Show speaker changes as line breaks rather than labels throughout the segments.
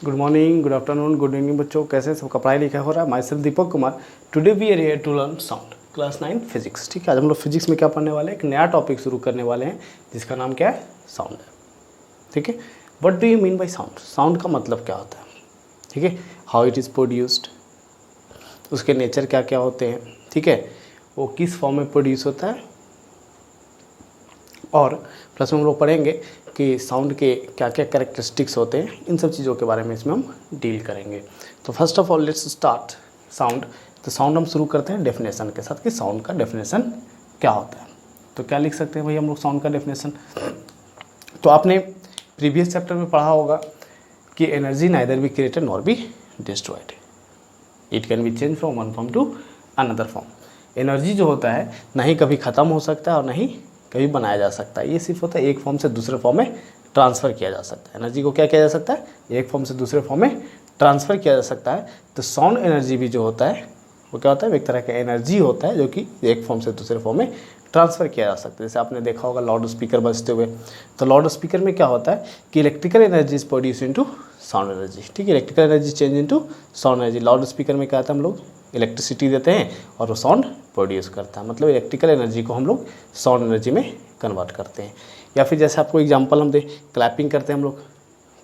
Good morning, good afternoon, good evening बच्चों, कैसे सबका पढ़ाई लिखा हो रहा है। Myself Deepak Kumar. Today we are here to learn sound, class 9 physics. ठीक है, आज हम लोग फिजिक्स में क्या पढ़ने वाले हैं, एक नया टॉपिक शुरू करने वाले हैं जिसका नाम क्या है, साउंड है। ठीक है, what do you mean by sound, sound का मतलब क्या होता है। ठीक है, हाउ इट इज़ प्रोड्यूस्ड, उसके नेचर क्या क्या होते हैं। ठीक है, वो किस फॉर्म में प्रोड्यूस होता है, और प्लस में हम लोग पढ़ेंगे कि साउंड के क्या क्या कैरेक्टरिस्टिक्स होते हैं। इन सब चीज़ों के बारे में इसमें हम डील करेंगे। तो first of all let's start sound. तो साउंड हम शुरू करते हैं डेफिनेशन के साथ कि साउंड का डेफिनेशन क्या होता है। तो क्या लिख सकते हैं भाई हम लोग साउंड का डेफिनेशन। तो आपने प्रीवियस चैप्टर में पढ़ा होगा कि energy neither be created nor be destroyed, it can be change from one form to another form. Energy जो होता है ना ही कभी ख़त्म हो सकता है और ना ही कभी बनाया जा सकता है। ये सिर्फ होता है एक फॉर्म से दूसरे फॉर्म में ट्रांसफ़र किया जा सकता है। एनर्जी को क्या किया जा सकता है, एक फॉर्म से दूसरे फॉर्म में ट्रांसफ़र किया जा सकता है। तो साउंड एनर्जी भी जो होता है वो क्या होता है, एक तरह का एनर्जी होता है जो कि एक फॉर्म से दूसरे फॉर्म में ट्रांसफ़र किया जा सकता है। जैसे आपने देखा होगा लाउड स्पीकर बजते हुए, तो लाउड स्पीकर में क्या होता है कि electrical energy is produce into sound energy. ठीक है, electrical energy change into sound energy. Loud speaker में क्या होता है, हम लोग इलेक्ट्रिसिटी देते हैं और वो साउंड प्रोड्यूस करता है। मतलब इलेक्ट्रिकल एनर्जी को हम लोग साउंड एनर्जी में कन्वर्ट करते हैं। या फिर जैसे आपको एग्जांपल हम दें, क्लैपिंग करते हैं हम लोग,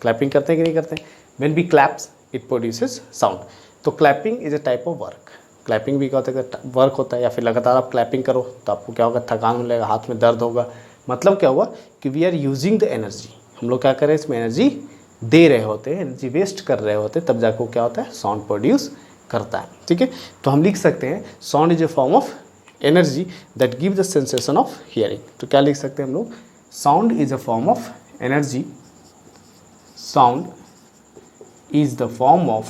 क्लैपिंग करते हैं कि नहीं करते हैं। When we claps it produces sound. तो clapping is a type of work. Clapping भी क्या होता है, वर्क होता है। या फिर लगातार आप क्लैपिंग करो तो आपको क्या होगा, थकान मिलेगा, हाथ में दर्द होगा। मतलब क्या हुआ कि we are using the energy, हम लोग क्या कर रहे हैं, इसमें एनर्जी दे रहे होते हैं, एनर्जी वेस्ट कर रहे होते हैं, तब जाकर क्या होता है, साउंड प्रोड्यूस करता है। ठीक है, तो हम लिख सकते हैं sound is a form of energy that give the sensation of hearing. तो क्या लिख सकते हैं हम लोग, sound is a form of energy, sound is the form of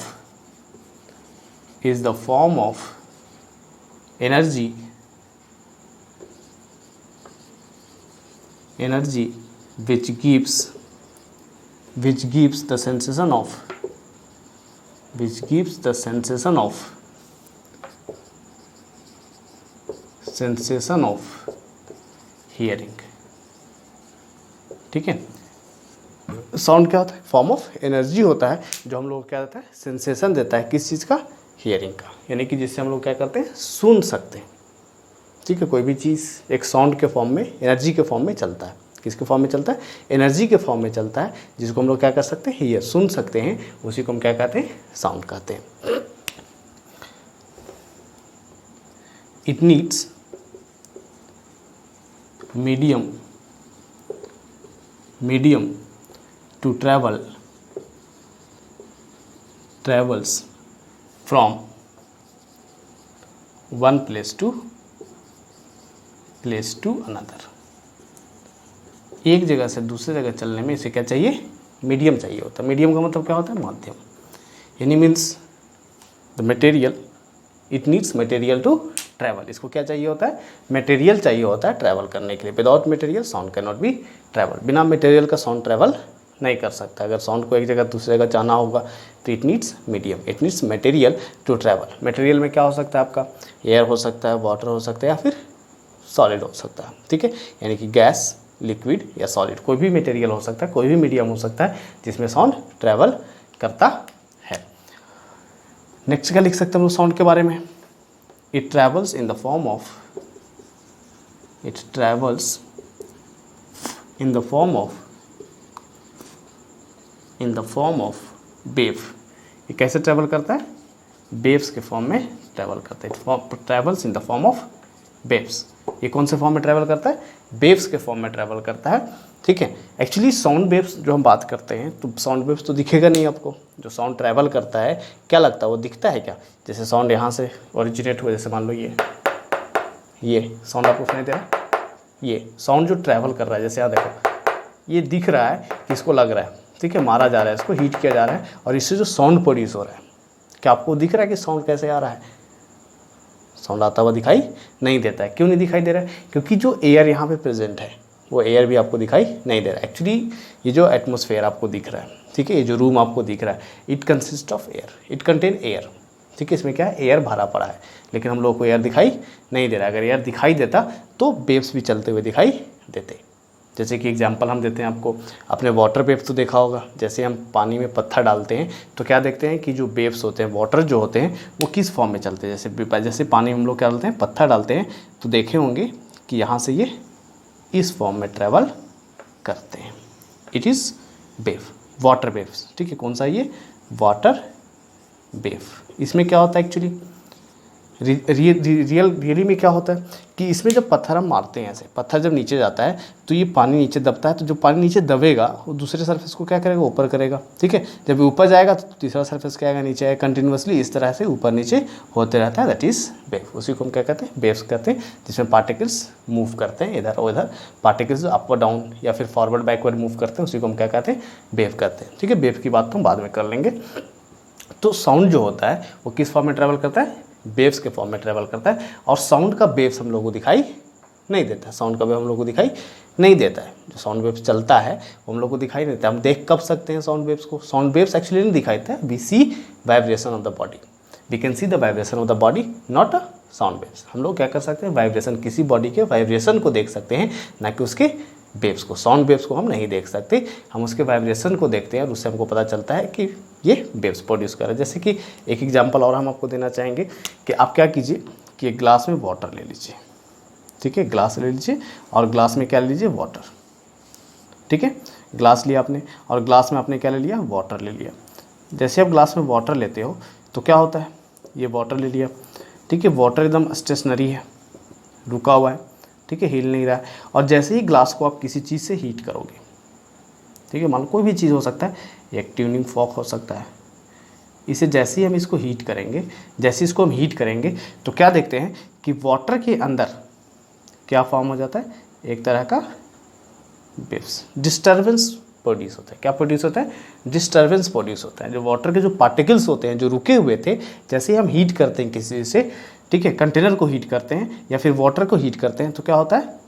energy which gives the sensation of hearing. ठीक है, साउंड क्या होता है, फॉर्म ऑफ एनर्जी होता है जो हम लोग क्या देता है, सेंसेशन देता है, किस चीज़ का, हियरिंग का, यानी कि जिससे हम लोग क्या करते हैं, सुन सकते हैं। ठीक है, कोई भी चीज़ एक साउंड के फॉर्म में, एनर्जी के फॉर्म में चलता है। किसके फॉर्म में चलता है, एनर्जी के फॉर्म में चलता है, जिसको हम लोग क्या कर सकते हैं, हियर, सुन सकते हैं, उसी को हम क्या कहते हैं, साउंड कहते हैं। It needs medium to travels from one place to another। एक जगह से दूसरे जगह चलने में इसे क्या चाहिए, मीडियम चाहिए होता है। मीडियम का मतलब क्या होता है, माध्यम, यानी means the material, it needs material to travel. इसको क्या चाहिए होता है, मटेरियल चाहिए होता है ट्रैवल करने के लिए। Without material sound can not be travel. बिना मटेरियल का साउंड ट्रैवल नहीं कर सकता। अगर साउंड को एक जगह दूसरी जगह जाना होगा तो it needs medium, it needs material to travel. Material में क्या हो सकता है आपका, एयर हो सकता है, वाटर हो सकता है, या फिर सॉलिड हो सकता है। ठीक है, यानी कि गैस, लिक्विड या सॉलिड, कोई भी मटेरियल हो सकता है, कोई भी मीडियम हो सकता है जिसमें साउंड ट्रैवल करता है। नेक्स्ट क्या लिख सकते हैं हम साउंड के बारे में, it travels in the form of wave. ये कैसे ट्रैवल करता है, वेव्स के फॉर्म में ट्रैवल करता है। Travels in the form of waves. ये कौन से फॉर्म में ट्रैवल करता है, वेव्स के फॉर्म में ट्रैवल करता है। ठीक है, एक्चुअली साउंड वेव्स जो हम बात करते हैं, तो साउंड वेव्स तो दिखेगा नहीं आपको। जो साउंड ट्रैवल करता है क्या लगता है, वो दिखता है क्या। जैसे साउंड यहाँ से ओरिजिनेट हुआ, जैसे मान लो ये साउंड आपको सुनाई दे रहा है, ये साउंड जो ट्रैवल कर रहा है, जैसे यहाँ देखो ये दिख रहा है, किसको लग रहा है, ठीक है, मारा जा रहा है, इसको हीट किया जा रहा है, और इससे जो साउंड प्रोड्यूस हो रहा है, क्या आपको दिख रहा है कि साउंड कैसे आ रहा है, साउंड आता हुआ दिखाई नहीं देता है। क्यों नहीं दिखाई दे रहा है, क्योंकि जो एयर यहाँ पे प्रेजेंट है वो एयर भी आपको दिखाई नहीं दे रहा है। एक्चुअली ये जो एटमॉस्फेयर आपको दिख रहा है, ठीक है, ये जो रूम आपको दिख रहा है, it consist of air, it contain air. ठीक है, इसमें क्या है, एयर भरा पड़ा है, लेकिन हम लोग को एयर दिखाई नहीं दे रहा है। अगर एयर दिखाई देता तो वेव्स भी चलते हुए दिखाई देते। जैसे कि एग्जांपल हम देते हैं आपको, अपने वाटर वेव्स तो देखा होगा, जैसे हम पानी में पत्थर डालते हैं तो क्या देखते हैं कि जो वेव्स होते हैं, वाटर जो होते हैं वो किस फॉर्म में चलते हैं। जैसे पानी में हम लोग क्या डालते हैं, पत्थर डालते हैं, तो देखे होंगे कि यहाँ से ये इस फॉर्म में ट्रैवल करते हैं। It is wave, water waves. ठीक है, कौन सा ये वाटर वेव। इसमें क्या होता है एक्चुअली, रियली में क्या होता है कि इसमें जब पत्थर हम मारते हैं, ऐसे पत्थर जब नीचे जाता है तो ये पानी नीचे दबता है, तो जो पानी नीचे दबेगा वो दूसरे सरफेस को क्या करेगा, ऊपर करेगा। ठीक है, जब ऊपर जाएगा तो तीसरा सरफेस क्या आएगा, नीचे आएगा। कंटिन्यूसली इस तरह से ऊपर नीचे होते रहता है, दैट इज़ वेव। उसी को हम क्या कहते हैं, वेव्स कहते हैं, जिसमें पार्टिकल्स मूव करते हैं इधर और उधर, पार्टिकल्स अप और डाउन या फिर फॉरवर्ड बैकवर्ड मूव करते हैं, उसी को हम क्या कहते हैं, वेव कहते हैं। ठीक है, वेव की बात तो हम बाद में कर लेंगे। तो साउंड जो होता है वो किस फॉर्म में ट्रैवल करता है, वेव्स के फॉर्म में ट्रैवल करता है। और साउंड का वेव्स हम लोगों को दिखाई नहीं देता है, साउंड का वेव हम लोग को दिखाई नहीं देता है। जो साउंड वेव्स चलता है वो हम लोग को दिखाई नहीं देता। हम देख कब सकते हैं साउंड वेव्स को, साउंड वेव्स एक्चुअली नहीं दिखाई देता है। We see vibration of the body, we can see the vibration of the body, not a sound waves. हम लोग क्या कर सकते हैं, वाइब्रेशन, किसी बॉडी के वाइब्रेशन को देख सकते हैं, ना कि उसके वेव्स को। साउंड वेव्स को हम नहीं देख सकते, हम उसके वाइब्रेशन को देखते हैं और उससे हमको पता चलता है कि ये वेव्स प्रोड्यूस कर रहा है। जैसे कि एक एग्जांपल और हम आपको देना चाहेंगे कि आप क्या कीजिए कि एक ग्लास में वाटर ले लीजिए। ठीक है, ग्लास ले लीजिए और ग्लास में क्या लीजिए, वाटर। ठीक है, ग्लास लिया आपने और ग्लास में आपने क्या ले लिया, वाटर ले लिया। जैसे आप ग्लास में वाटर लेते हो तो क्या होता है, ये वाटर ले लिया। ठीक है, वाटर एकदम स्टेशनरी है, रुका हुआ है। ठीक है, हिल नहीं रहा है। और जैसे ही ग्लास को आप किसी चीज़ से हीट करोगे, ठीक है, मान लो कोई भी चीज़ हो सकता है, एक ट्यूनिंग फॉर्क हो सकता है, इसे जैसे ही हम इसको हीट करेंगे, जैसे इसको हम हीट करेंगे तो क्या देखते हैं कि वाटर के अंदर क्या फॉर्म हो जाता है, एक तरह का वेव्स, डिस्टर्बेंस प्रोड्यूस होता है। क्या प्रोड्यूस होता है, डिस्टर्बेंस प्रोड्यूस होता है। जो वाटर के जो पार्टिकल्स होते हैं जो रुके हुए थे, जैसे ही हम हीट करते हैं किसी से, ठीक है, कंटेनर को हीट करते हैं या फिर वाटर को हीट करते हैं, तो क्या होता है,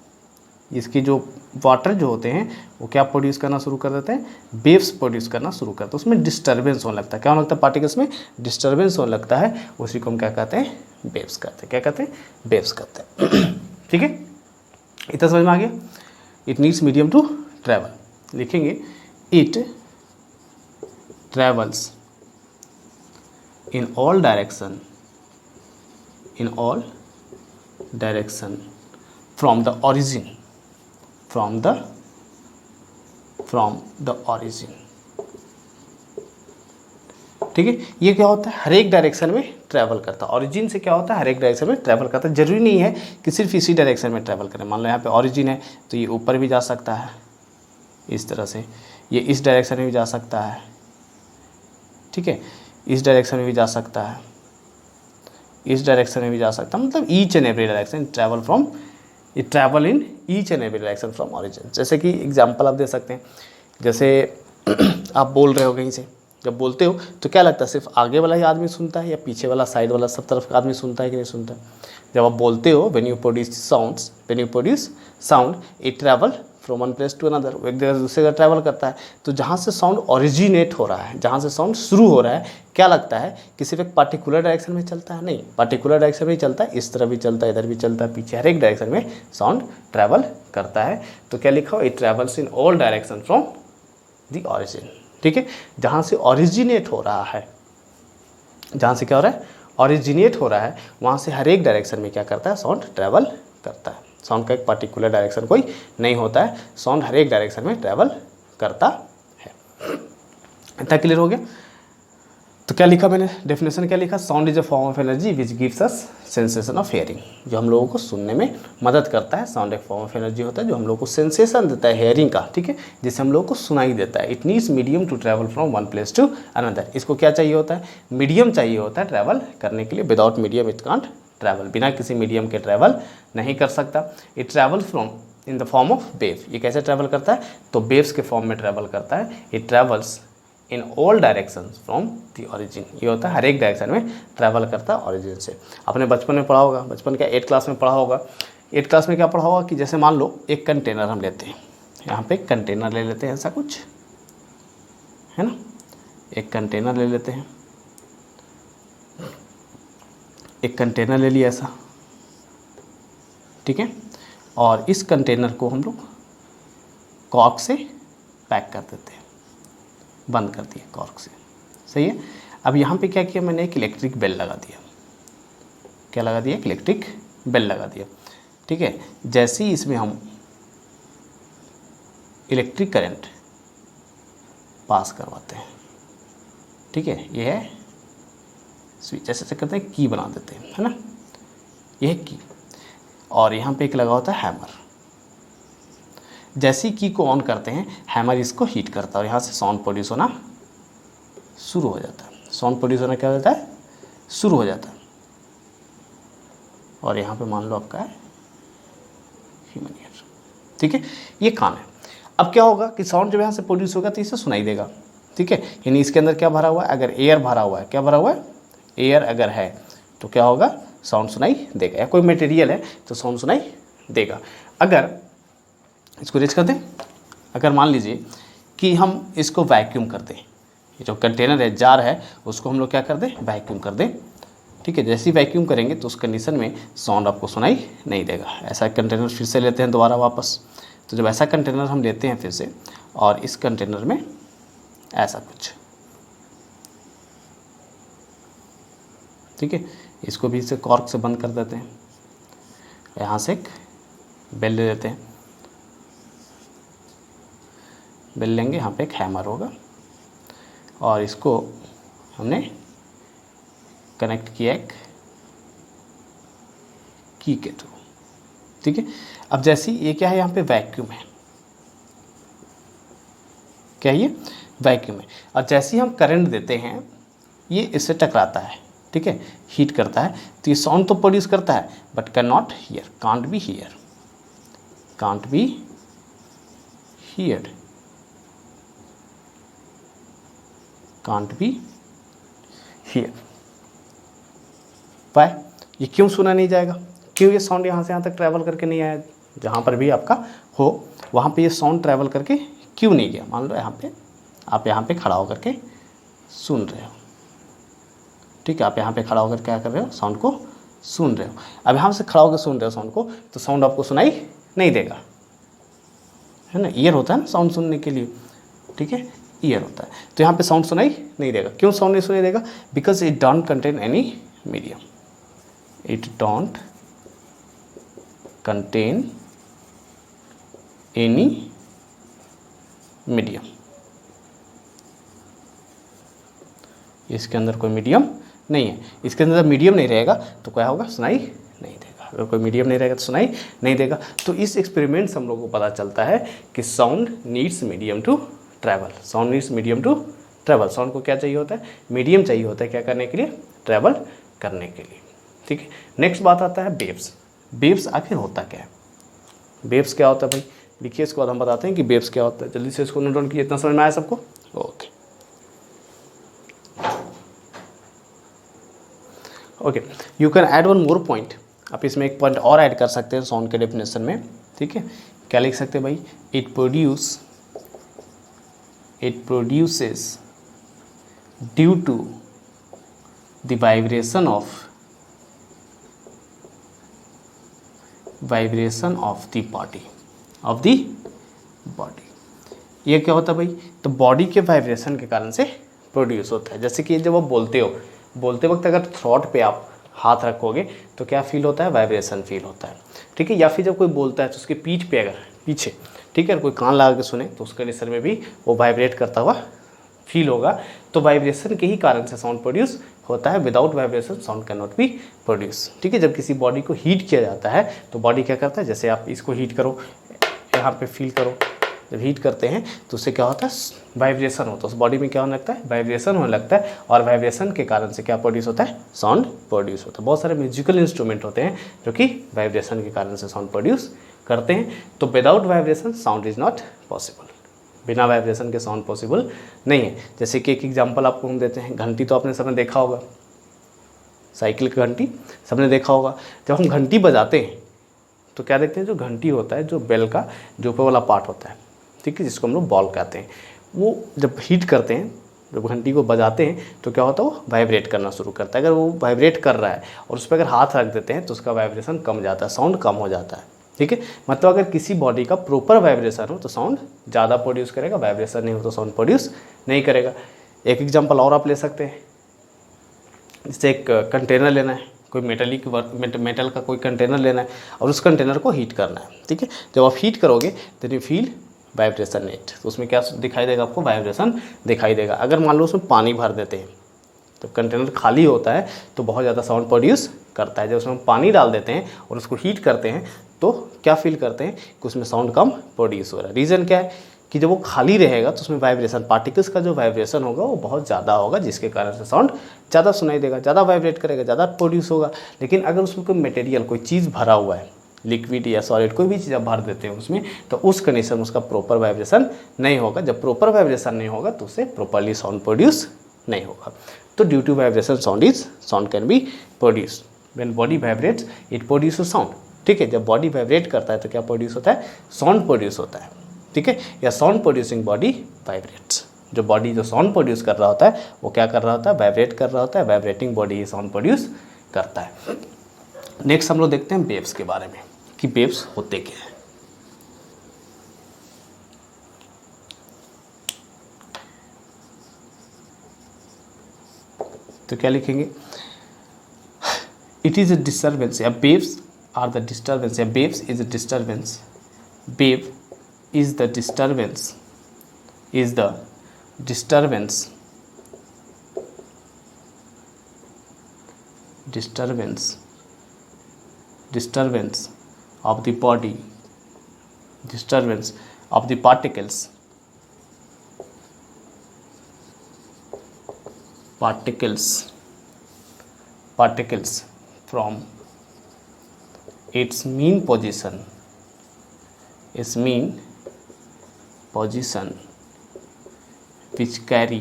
इसकी जो वाटर जो होते हैं वो क्या प्रोड्यूस करना शुरू कर देते हैं, वेव्स प्रोड्यूस करना शुरू करते हैं। उसमें डिस्टर्बेंस होने लगता है। क्या होने लगता है, पार्टिकल्स में डिस्टर्बेंस होने लगता है, उसी को हम क्या कहते हैं, वेव्स कहते हैं। क्या कहते हैं, वेव्स कहते हैं। ठीक है, इतना समझ में आ गया। It needs medium to travel, लिखेंगे it travels in all direction, in all direction from the origin, from the origin। ठीक है, ये क्या होता है, हर एक डायरेक्शन में ट्रैवल करता है। ऑरिजिन से क्या होता है, हर एक डायरेक्शन में ट्रैवल करता है। जरूरी नहीं है कि सिर्फ इसी डायरेक्शन में ट्रैवल करें। मान लो यहाँ पे ऑरिजिन है तो ये ऊपर भी जा सकता है इस तरह से, ये इस डायरेक्शन में भी जा सकता है। ठीक है, इस डायरेक्शन में भी जा सकता है, इस डायरेक्शन में भी जा सकता है। मतलब each and every direction travel from, ये travel in each and every direction from origin. जैसे कि एग्जांपल आप दे सकते हैं, जैसे आप बोल रहे हो कहीं से, जब बोलते हो तो क्या लगता है, सिर्फ आगे वाला ही आदमी सुनता है या पीछे वाला, साइड वाला, सब तरफ का आदमी सुनता है कि नहीं सुनता है। जब आप बोलते हो, when you produce sounds, when you produce sound, it travel from one place to another, वो एक जगह से दूसरी जगह ट्रैवल करता है। तो जहाँ से साउंड ओरिजिनेट हो रहा है, जहाँ से साउंड शुरू हो रहा है, क्या लगता है कि सिर्फ एक पार्टिकुलर डायरेक्शन में चलता है, नहीं, पार्टिकुलर डायरेक्शन में ही चलता है, इस तरह भी चलता है, इधर भी चलता है, पीछे, हर एक डायरेक्शन में साउंड ट्रैवल करता है। तो क्या लिखा हो, it travels in all direction from the origin. ठीक है, जहाँ से ओरिजिनेट हो रहा है, जहाँ से क्या हो रहा है, ओरिजिनेट हो रहा है, वहाँ से हर एक डायरेक्शन में क्या करता है, साउंड ट्रैवल करता है। साउंड का एक पर्टिकुलर डायरेक्शन कोई नहीं होता है, साउंड हर एक डायरेक्शन में ट्रैवल करता है। इतना क्लियर हो गया। तो क्या लिखा मैंने, डेफिनेशन क्या लिखा, sound is a form of energy which gives us sensation of hearing, जो हम लोगों को सुनने में मदद करता है। साउंड एक फॉर्म ऑफ एनर्जी होता है जो हम लोग को सेंसेशन देता है हेयरिंग का, ठीक है, जिससे हम लोग को सुनाई देता है। It needs medium to travel from one place to another. इसको क्या चाहिए होता है, मीडियम चाहिए होता है ट्रैवल करने के लिए। Without medium it can't travel, बिना किसी मीडियम के ट्रैवल नहीं कर सकता। It travel from in the form of wave. ये कैसे ट्रैवल करता है, तो वेव्स के फॉर्म में ट्रैवल करता है। It travels in all directions from the origin. ये होता है हर एक डायरेक्शन में ट्रैवल करता है ऑरिजिन से। आपने बचपन में पढ़ा होगा, बचपन क्या 8th क्लास में पढ़ा होगा। 8th क्लास में क्या पढ़ा होगा कि जैसे मान लो एक कंटेनर हम लेते हैं, यहाँ पे एक कंटेनर ले लेते हैं, ऐसा कुछ है ना, एक कंटेनर ले लेते हैं, एक कंटेनर ले लिया ऐसा, ठीक है, और इस कंटेनर को हम लोग कॉर्क से पैक कर देते हैं, बंद कर दिया कॉर्क से। सही है। अब यहाँ पे क्या किया मैंने, एक इलेक्ट्रिक बेल लगा दिया। क्या लगा दिया? एक इलेक्ट्रिक बेल लगा दिया। ठीक है। जैसे ही इसमें हम इलेक्ट्रिक करंट पास करवाते हैं, ठीक है, ये है स्विच। ऐसे करते हैं, की बना देते हैं, है ना, ये है की। और यहाँ पे एक लगा होता है हैमर। जैसे ही की को ऑन करते हैं, हैमर इसको हीट करता है और यहाँ से साउंड प्रोड्यूस होना शुरू हो जाता है। साउंड प्रोड्यूस होना क्या हो जाता है? शुरू हो जाता है। और यहाँ पे मान लो आपका है ह्यूमन ईयर। ठीक है, ये कान है। अब क्या होगा कि साउंड जब यहाँ से प्रोड्यूस होगा तो इसे सुनाई देगा। ठीक है, यानी इसके अंदर क्या भरा हुआ है? अगर एयर भरा हुआ है, क्या भरा हुआ है? एयर अगर है तो क्या होगा? साउंड सुनाई देगा। या कोई मटेरियल है तो साउंड सुनाई देगा। अगर इसको रेज कर दें, अगर मान लीजिए कि हम इसको वैक्यूम कर दें, ये जो कंटेनर है, जार है, उसको हम लोग क्या कर दें? वैक्यूम कर दें। ठीक है, जैसे ही वैक्यूम करेंगे तो उस कंडीशन में साउंड आपको सुनाई नहीं देगा। ऐसा कंटेनर फिर से लेते हैं दोबारा वापस। तो जब ऐसा कंटेनर हम लेते हैं फिर से, और इस कंटेनर में ऐसा कुछ, ठीक है, इसको भी इसे कॉर्क से बंद कर देते हैं। यहाँ से एक बेल ले लेते हैं, बेल लेंगे, यहाँ पे एक हैमर होगा और इसको हमने कनेक्ट किया एक की के थ्रू। ठीक है, अब जैसे ये क्या है, यहाँ पे वैक्यूम है, क्या ये वैक्यूम है, और जैसे ही हम करंट देते हैं ये इससे टकराता है। ठीक है, हीट करता है, तो ये साउंड तो प्रोड्यूस करता है but can not hear, can't be hear, can't be hear, can't be hear. Why? ये क्यों सुना नहीं जाएगा? क्यों ये साउंड यहाँ से यहाँ तक ट्रैवल करके नहीं आया? जहाँ पर भी आपका हो वहाँ पे ये साउंड ट्रैवल करके क्यों नहीं गया? मान लो यहाँ पे आप यहाँ पे खड़ा होकर के सुन रहे हो। ठीक है, आप यहाँ पे खड़ा होकर क्या कर रहे हो? साउंड को सुन रहे हो। अब यहाँ से खड़ा होकर सुन रहे हो साउंड को, तो साउंड आपको सुनाई नहीं देगा, है ना। ईयर होता है ना साउंड सुनने के लिए। ठीक है, ईयर होता है, तो यहाँ पे साउंड सुनाई नहीं देगा। क्यों साउंड नहीं सुनाई देगा? Because it don't contain any medium, it don't contain any medium. इसके अंदर कोई मीडियम नहीं है। इसके अंदर मीडियम नहीं रहेगा तो क्या होगा? सुनाई नहीं देगा। अगर कोई मीडियम नहीं रहेगा तो सुनाई नहीं देगा। तो इस एक्सपेरिमेंट से हम लोगों को पता चलता है कि sound needs medium to travel. Sound needs medium to travel. Sound को क्या चाहिए होता है? मीडियम चाहिए होता है। क्या करने के लिए? ट्रैवल करने के लिए। ठीक है, नेक्स्ट बात आता है वेव्स। वेव्स आखिर होता क्या है? वेव्स क्या होता है भाई? देखिए, इसके बाद हम बताते हैं कि वेव्स क्या होता है। जल्दी से इसको नोट डाउन कीजिए। इतना समझ में आया सबको? Okay okay, you can add one more point. आप इसमें एक पॉइंट और ऐड कर सकते हैं साउंड के डेफिनेशन में। ठीक है, क्या लिख सकते हैं भाई? It produces due to the vibration of the body. ये क्या होता है भाई? तो बॉडी के वाइब्रेशन के कारण से प्रोड्यूस होता है। जैसे कि जब आप बोलते वक्त अगर थ्रोट पे आप हाथ रखोगे तो क्या फील होता है? वाइब्रेशन फील होता है। ठीक है, या फिर जब कोई बोलता है तो उसके पीठ पे अगर पीछे, ठीक है, कोई कान लगा के सुने तो उसके कंडीशन में भी वो वाइब्रेट करता हुआ फील होगा। तो वाइब्रेशन के ही कारण से साउंड प्रोड्यूस होता है। Without vibration sound can not be produce. ठीक है, जब किसी बॉडी को हीट किया जाता है तो बॉडी क्या करता है? जैसे आप इसको हीट करो, यहाँ पे फील करो, जब हीट करते हैं तो उससे क्या होता है? वाइब्रेशन होता है। उस बॉडी में क्या होने लगता है? वाइब्रेशन होने लगता है, और वाइब्रेशन के कारण से क्या प्रोड्यूस होता है? साउंड प्रोड्यूस होता है। बहुत सारे म्यूजिकल इंस्ट्रूमेंट होते हैं जो कि वाइब्रेशन के कारण से साउंड प्रोड्यूस करते हैं। तो without vibration sound is not possible. बिना वाइब्रेशन के साउंड पॉसिबल नहीं है। जैसे कि एक एग्जांपल आपको हम देते हैं। घंटी तो आपने सबने देखा होगा, साइकिल की घंटी सबने देखा होगा। जब हम घंटी बजाते हैं तो क्या देखते हैं? जो घंटी होता है, जो बेल का जो ऊपर वाला पार्ट होता है, ठीक है, जिसको हम लोग बॉल कहते हैं, वो जब हीट करते हैं, जब घंटी को बजाते हैं तो क्या होता है? वो वाइब्रेट करना शुरू करता है। अगर वो वाइब्रेट कर रहा है और उस पर अगर हाथ रख देते हैं तो उसका वाइब्रेशन कम जाता है, साउंड कम हो जाता है। ठीक है, मतलब अगर किसी बॉडी का प्रॉपर वाइब्रेशन हो तो साउंड ज़्यादा प्रोड्यूस करेगा, वाइब्रेशन नहीं हो तो साउंड प्रोड्यूस नहीं करेगा। एक एग्जांपल और आप ले सकते हैं, जैसे एक कंटेनर लेना है, कोई मेटल का कोई कंटेनर लेना है और उस कंटेनर को हीट करना है। ठीक है, जब आप हीट करोगे then you feel vibration net, तो उसमें क्या दिखाई देगा आपको, वाइब्रेशन दिखाई देगा। अगर मान लो उसमें पानी भर देते हैं तो कंटेनर खाली होता है तो बहुत ज़्यादा साउंड प्रोड्यूस करता है। जब उसमें हम पानी डाल देते हैं और उसको हीट करते हैं तो क्या फील करते हैं कि उसमें साउंड कम प्रोड्यूस हो रहा है। रीज़न क्या है कि जब वो खाली रहेगा तो उसमें वाइब्रेशन, पार्टिकल्स का जो वाइब्रेशन होगा वो बहुत ज़्यादा होगा, जिसके कारण से साउंड ज़्यादा सुनाई देगा, ज़्यादा वाइब्रेट करेगा, ज़्यादा प्रोड्यूस होगा। लेकिन अगर उसमें कोई मटेरियल, कोई चीज़ भरा हुआ है, लिक्विड या सॉलिड, कोई भी चीज़ आप भर देते हैं उसमें, तो उस कंडीशन में उसका प्रॉपर वाइब्रेशन नहीं होगा। जब प्रॉपर वाइब्रेशन नहीं होगा तो उससे प्रॉपरली साउंड प्रोड्यूस नहीं होगा। तो due to vibration sound can be produce. When body vibrates it produces sound. ठीक है, जब बॉडी वाइब्रेट करता है तो क्या प्रोड्यूस होता है, साउंड प्रोड्यूस होता है। ठीक है, या साउंड प्रोड्यूसिंग बॉडी वाइब्रेट्स। जो बॉडी जो साउंड प्रोड्यूस कर रहा होता है वो क्या कर रहा होता है, वाइब्रेट कर रहा होता है। वाइब्रेटिंग बॉडी ही साउंड प्रोड्यूस करता है। नेक्स्ट हम लोग देखते हैं वेव्स के बारे में कि वेव्स होते क्या है। तो क्या लिखेंगे, इट इज अ डिस्टर्बेंस, या वेव्स आर द डिस्टर्बेंस, या waves is a disturbance, wave is the disturbance of the body, disturbance of the particles from its mean position which carry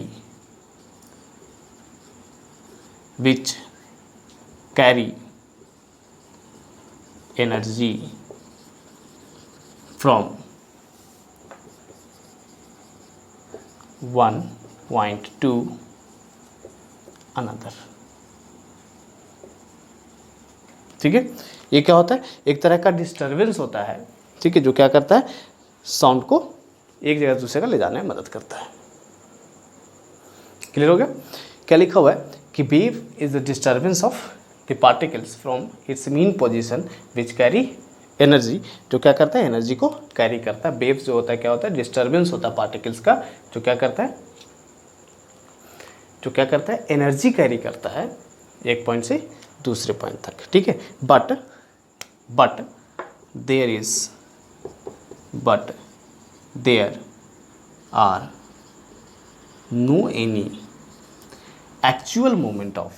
energy from one point to another। ठीक है, ये क्या होता है, एक तरह का डिस्टरबेंस होता है। ठीक है, जो क्या करता है, साउंड को एक जगह दूसरे का ले जाने में मदद करता है। क्लियर हो गया। क्या लिखा हुआ है कि wave is the disturbance of the particles from its mean position which carry energy. जो क्या करता है, एनर्जी को कैरी करता है। वेव जो होता है क्या होता है, डिस्टर्बेंस होता है पार्टिकल्स का, जो क्या करता है, एनर्जी कैरी करता है एक पॉइंट से दूसरे पॉइंट तक। ठीक है, but there are no any actual movement of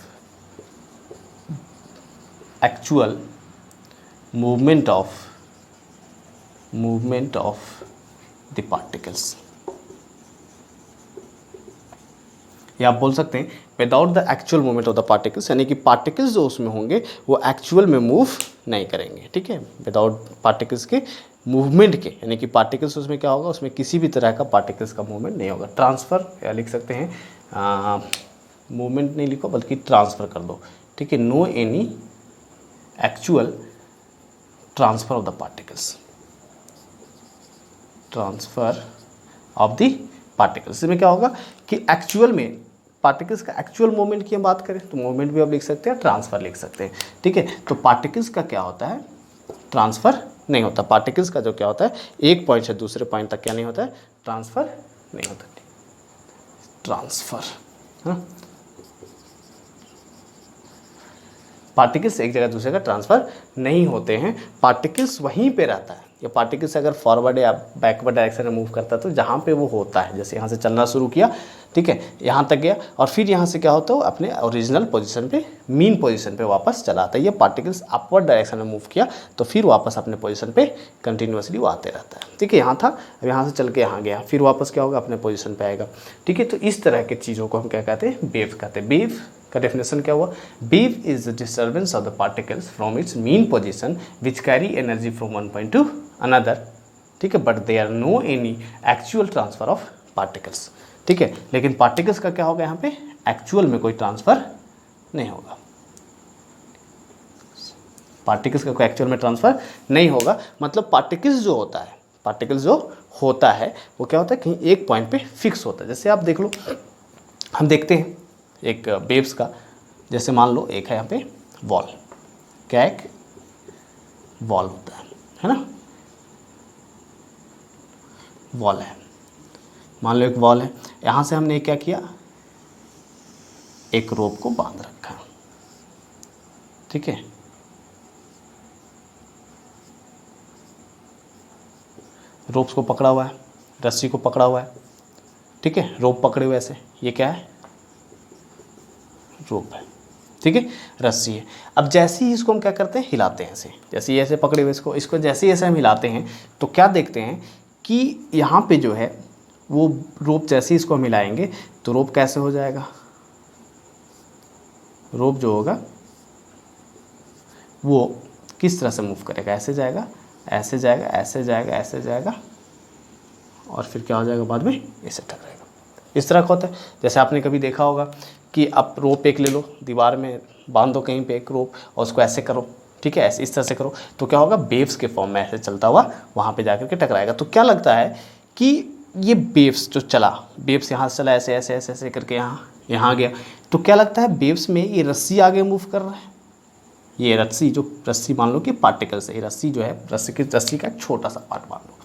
the particles, या आप बोल सकते हैं without the actual movement of the particles, यानी कि पार्टिकल्स जो उसमें होंगे वो एक्चुअल में मूव नहीं करेंगे। ठीक है, विदाउट पार्टिकल्स के मूवमेंट के, यानी कि पार्टिकल्स उसमें क्या होगा, उसमें किसी भी तरह का पार्टिकल्स का मूवमेंट नहीं होगा। ट्रांसफ़र या लिख सकते हैं, मूवमेंट नहीं लिखो बल्कि ट्रांसफ़र कर दो। ठीक है, no any actual transfer of the particles, transfer of the particles. इसमें क्या होगा कि एक्चुअल में पार्टिकल्स का एक्चुअल मूवमेंट की हम बात करें तो मूवमेंट भी आप लिख सकते हैं, ट्रांसफ़र लिख सकते हैं। ठीक है, तो पार्टिकल्स का क्या होता है, ट्रांसफ़र नहीं होता। पार्टिकल्स का जो क्या होता है, एक पॉइंट से दूसरे पॉइंट तक क्या नहीं होता है, ट्रांसफ़र नहीं होता। ट्रांसफ़र, हाँ, पार्टिकल्स एक जगह दूसरे का ट्रांसफ़र नहीं होते हैं। पार्टिकल्स वहीं पे रहता है। या पार्टिकल्स अगर फॉरवर्ड या बैकवर्ड डायरेक्शन में मूव करता है तो जहाँ पे वो होता है, जैसे यहाँ से चलना शुरू किया, ठीक है, यहाँ तक गया और फिर यहाँ से क्या होता है, वो अपने ओरिजिनल पोजीशन पे, मीन पोजीशन पे वापस चला आता है। ये पार्टिकल्स अपवर्ड डायरेक्शन में मूव किया तो फिर वापस अपने पोजीशन पे कंटिन्यूसली वो आते रहता है। ठीक है, यहाँ था, अब यहाँ से चल के यहाँ गया, फिर वापस क्या होगा, अपने पोजीशन पे आएगा। ठीक है, तो इस तरह की चीज़ों को हम क्या कहते हैं, वेव कहते हैं। वेव का डेफिनेशन क्या हुआ, wave is the disturbance of the particles from its mean position which carry energy from one point to another. ठीक है, but they are no any actual transfer of particles. ठीक है, लेकिन पार्टिकल्स का क्या होगा, यहाँ पे एक्चुअल में कोई ट्रांसफ़र नहीं होगा। पार्टिकल्स का कोई एक्चुअल में ट्रांसफ़र नहीं होगा। मतलब पार्टिकल्स जो होता है वो क्या होता है, कहीं एक पॉइंट पे फिक्स होता है। जैसे आप देख लो, हम देखते हैं एक वेव्स का, जैसे मान लो एक है यहाँ पे वॉल, क्या एक वॉल होता है ना, वॉल है, मान लो एक वॉल है। यहाँ से हमने क्या किया, एक रोप को बांध रखा, ठीक है। रोप्स को पकड़ा हुआ है, रस्सी को पकड़ा हुआ है, ठीक है, रोप पकड़े हुए ऐसे, ये क्या है, रोप है, ठीक है, रस्सी है। अब जैसे ही इसको हम क्या करते हैं, हिलाते हैं ऐसे, जैसे ही ऐसे पकड़े हुए इसको जैसे ही ऐसे हम हिलाते हैं तो क्या देखते हैं कि यहाँ पे जो है वो रोप, जैसे ही इसको हम हिलाएंगे तो रोप कैसे हो जाएगा, रोप जो होगा वो किस तरह से मूव करेगा, ऐसे जाएगा, ऐसे जाएगा, ऐसे जाएगा, ऐसे जाएगा, और फिर क्या हो जाएगा, बाद में ऐसे टकराएगा। इस तरह का होता है। जैसे आपने कभी देखा होगा कि आप रोप एक ले लो, दीवार में बांध दो कहीं पे एक रोप, और उसको ऐसे करो, ठीक है, ऐसे इस तरह से करो, तो क्या होगा, वेव्स के फॉर्म में ऐसे चलता हुआ वहाँ पे जाकर के टकराएगा। तो क्या लगता है कि ये वेव्स जो चला, वेव्स यहाँ से चला, ऐसे ऐसे ऐसे ऐसे करके यहाँ गया, तो क्या लगता है वेव्स में ये रस्सी आगे मूव कर रहा है। ये रस्सी मान लो कि पार्टिकल्स है, ये रस्सी जो है, रस्सी का एक छोटा सा पार्ट मान लो,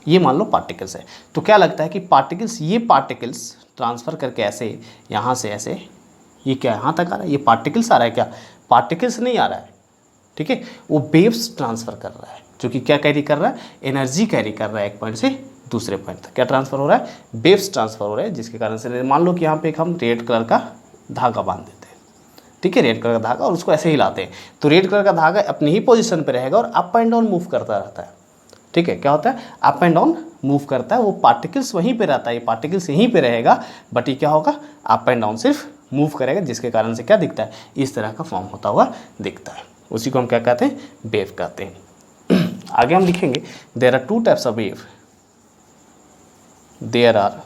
ये मान लो पार्टिकल्स है। तो क्या लगता है कि ये पार्टिकल्स ट्रांसफ़र करके ऐसे यहाँ से ऐसे, ये क्या यहाँ तक आ रहा है, ये पार्टिकल्स आ रहा है, क्या पार्टिकल्स नहीं आ रहा है, ठीक है, वो वेव्स ट्रांसफ़र कर रहा है, जो कि क्या कैरी कर रहा है, एनर्जी कैरी कर रहा है, एक पॉइंट से दूसरे पॉइंट तक। क्या ट्रांसफ़र हो रहा है, वेव्स ट्रांसफ़र हो रहे हैं, जिसके कारण से मान लो कि यहाँ पे एक हम रेड कलर का धागा बांध देते हैं, ठीक है, रेड कलर का धागा, और उसको ऐसे हिलाते हैं तो रेड कलर का धागा अपनी ही पोजीशन पे रहेगा और अप एंड डाउन मूव करता रहता है, ठीक है। क्या होता है, अप एंड डाउन मूव करता है, वो पार्टिकल्स वहीं पे रहता है, ये पार्टिकल्स यहीं पे रहेगा, बट ये क्या होगा, अप एंड डाउन सिर्फ मूव करेगा, जिसके कारण से क्या दिखता है, इस तरह का फॉर्म होता हुआ दिखता है। उसी को हम क्या कहते हैं, वेव कहते हैं। आगे हम लिखेंगे, there are two types of wave, there are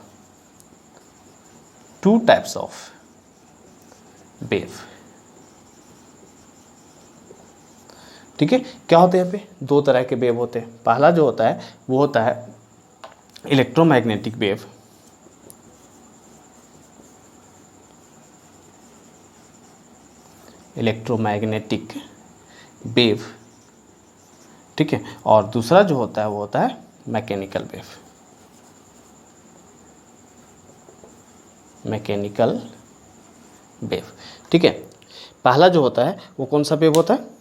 two types of wave, ठीक है। क्या होते हैं यहाँ पे, दो तरह के वेव होते हैं। पहला जो होता है वो होता है इलेक्ट्रोमैग्नेटिक वेव, इलेक्ट्रोमैग्नेटिक वेव, ठीक है, और दूसरा जो होता है वो होता है मैकेनिकल वेव, मैकेनिकल वेव, ठीक है। पहला जो होता है वो कौन सा वेव होता है,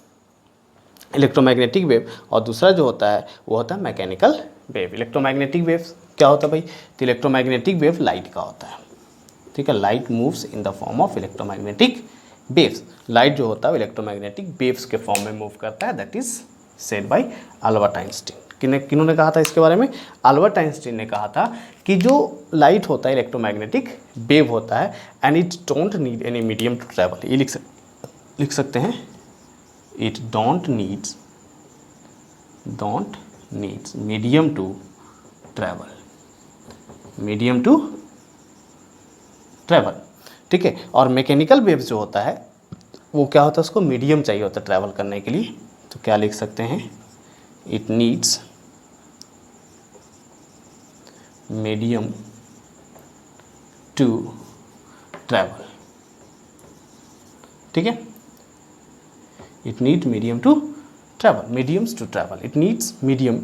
इलेक्ट्रोमैग्नेटिक वेव, और दूसरा जो होता है वो होता है मैकेनिकल वेव। इलेक्ट्रोमैग्नेटिक वेव क्या होता है भाई, तो इलेक्ट्रोमैग्नेटिक वेव लाइट का होता है, ठीक है, light moves in the form of electromagnetic waves. Light जो होता है इलेक्ट्रोमैग्नेटिक वेव्स के फॉर्म में मूव करता है, that is said by Albert Einstein. किन्होंने कहा था इसके बारे में, अल्बर्ट आइंस्टीन ने कहा था कि जो लाइट होता है इलेक्ट्रोमैग्नेटिक वेव होता है, and it don't need any medium to travel. ये लिख सकते हैं, it don't needs medium to travel, ठीक है। और मैकेनिकल वेव्स जो होता है वो क्या होता है, उसको मीडियम चाहिए होता है ट्रैवल करने के लिए, तो क्या लिख सकते हैं, it needs medium to travel, ठीक है। It needs medium to travel, mediums to travel. It needs medium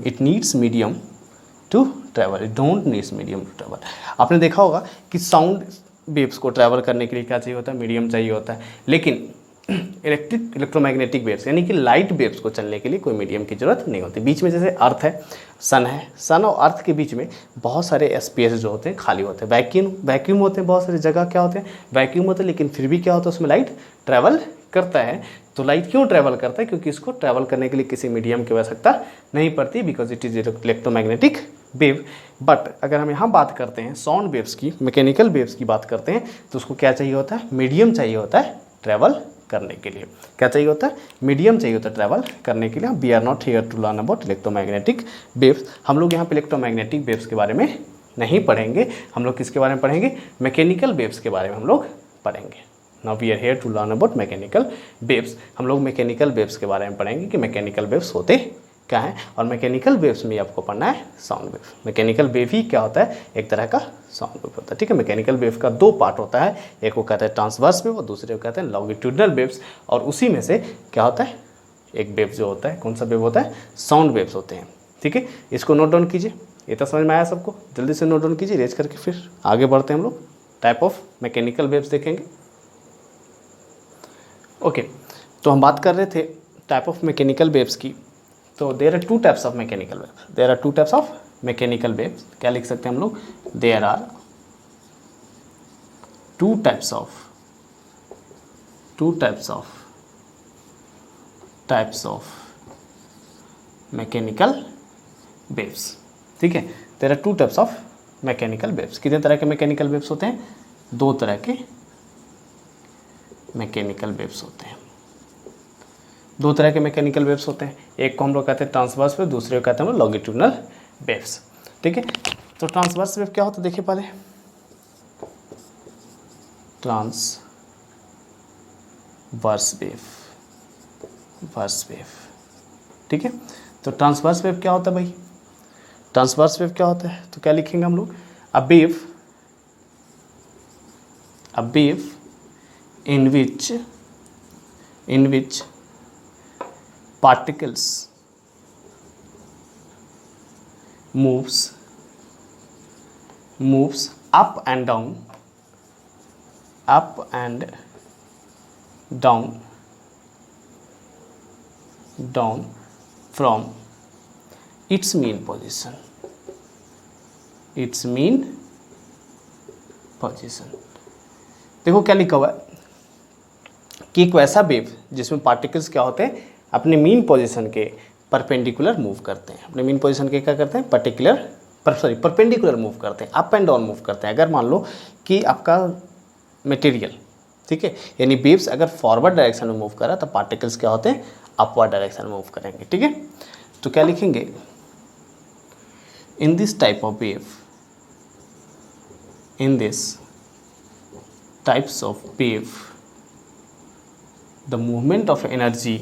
to travel. It don't needs medium to travel. आपने देखा होगा कि साउंड वेव्स को ट्रैवल करने के लिए क्या चाहिए होता है, मीडियम चाहिए होता है, लेकिन इलेक्ट्रोमैग्नेटिक वेव्स यानी कि लाइट वेव्स को चलने के लिए कोई मीडियम की जरूरत नहीं होती। बीच में जैसे अर्थ है, सन और अर्थ के बीच में बहुत सारे स्पेस जो होते हैं खाली होते हैं, वैक्यूम होते हैं, बहुत सारी जगह क्या होते हैं, वैक्यूम होते हैं, लेकिन फिर भी क्या होता है, उसमें लाइट ट्रैवल करता है। तो लाइट क्यों ट्रैवल करता है, क्योंकि इसको ट्रैवल करने के लिए किसी मीडियम की आवश्यकता नहीं पड़ती, because it is electromagnetic wave. But अगर हम यहाँ बात करते हैं साउंड वेव्स की, मैकेनिकल वेव्स की बात करते हैं, तो उसको क्या चाहिए होता है, मीडियम चाहिए होता है ट्रैवल करने के लिए। क्या चाहिए होता है, मीडियम चाहिए होता है ट्रैवल करने के लिए। We are not here to learn about electromagnetic waves. हम लोग यहाँ पे इलेक्ट्रोमैग्नेटिक वेव्स के बारे में नहीं पढ़ेंगे, हम लोग किसके बारे में पढ़ेंगे, मैकेनिकल वेव्स के बारे में हम लोग पढ़ेंगे। Now we are here to learn about mechanical waves. हम लोग मैकेनिकल वेव्स के बारे में पढ़ेंगे कि मैकेनिकल वेव्स होते क्या है, और मैकेनिकल वेव्स में आपको पढ़ना है साउंड वेव। मैकेनिकल वेव ही क्या होता है, एक तरह का साउंड वेव होता है, ठीक है। मैकेनिकल वेव का दो पार्ट होता है, एक को कहते हैं ट्रांसवर्स वेव और दूसरे को कहते हैं लॉन्गिट्यूडनल वेव्स। और उसी में से क्या होता है, एक वेव जो होता है, कौन सा वेव होता है, साउंड वेव्स होते हैं, ठीक है। इसको नोट डाउन कीजिए, ये तो समझ में आया सबको, जल्दी से नोट डाउन कीजिए रेज करके, फिर आगे बढ़ते हैं हम लोग, टाइप ऑफ मैकेनिकल वेव्स देखेंगे। ओके, तो हम बात कर रहे थे टाइप ऑफ मैकेनिकल वेव्स की। तो there are two types of mechanical waves, there are two types of mechanical waves. क्या लिख सकते हैं हम लोग, there are two types of mechanical waves, ठीक है। There are two types of mechanical waves. कितने तरह के मैकेनिकल वेव्स होते हैं, दो तरह के मैकेनिकल वेव्स होते हैं, दो तरह के मैकेनिकल वेव्स होते हैं। एक को हम लोग कहते हैं ट्रांसवर्स वेव, दूसरे को कहते हैं हम लोग लॉन्गिट्यूडनल वेव्स, ठीक है। तो ट्रांसवर्स वेव क्या होता है, देखिए पहले ट्रांसवर्स वेव, ठीक है। तो ट्रांसवर्स वेव क्या होता है भाई, ट्रांसवर्स वेव क्या होता है, तो क्या लिखेंगे हम लोग, a wave in which particles moves up and down from its mean position, देखो क्या लिखा हुआ है कि एक वैसा वेव जिसमें पार्टिकल्स क्या होते हैं, अपने मीन पोजीशन के परपेंडिकुलर मूव करते हैं, अपने मीन पोजीशन के क्या करते हैं, परपेंडिकुलर मूव करते हैं, अप एंड डाउन मूव करते हैं। अगर मान लो कि आपका मटेरियल, ठीक है, यानी वेव्स अगर फॉरवर्ड डायरेक्शन में मूव कर रहा है तो पार्टिकल्स क्या होते हैं, अपवर्ड डायरेक्शन में मूव करेंगे, ठीक है। तो क्या लिखेंगे, इन this type of wave, in this types of wave, the movement of energy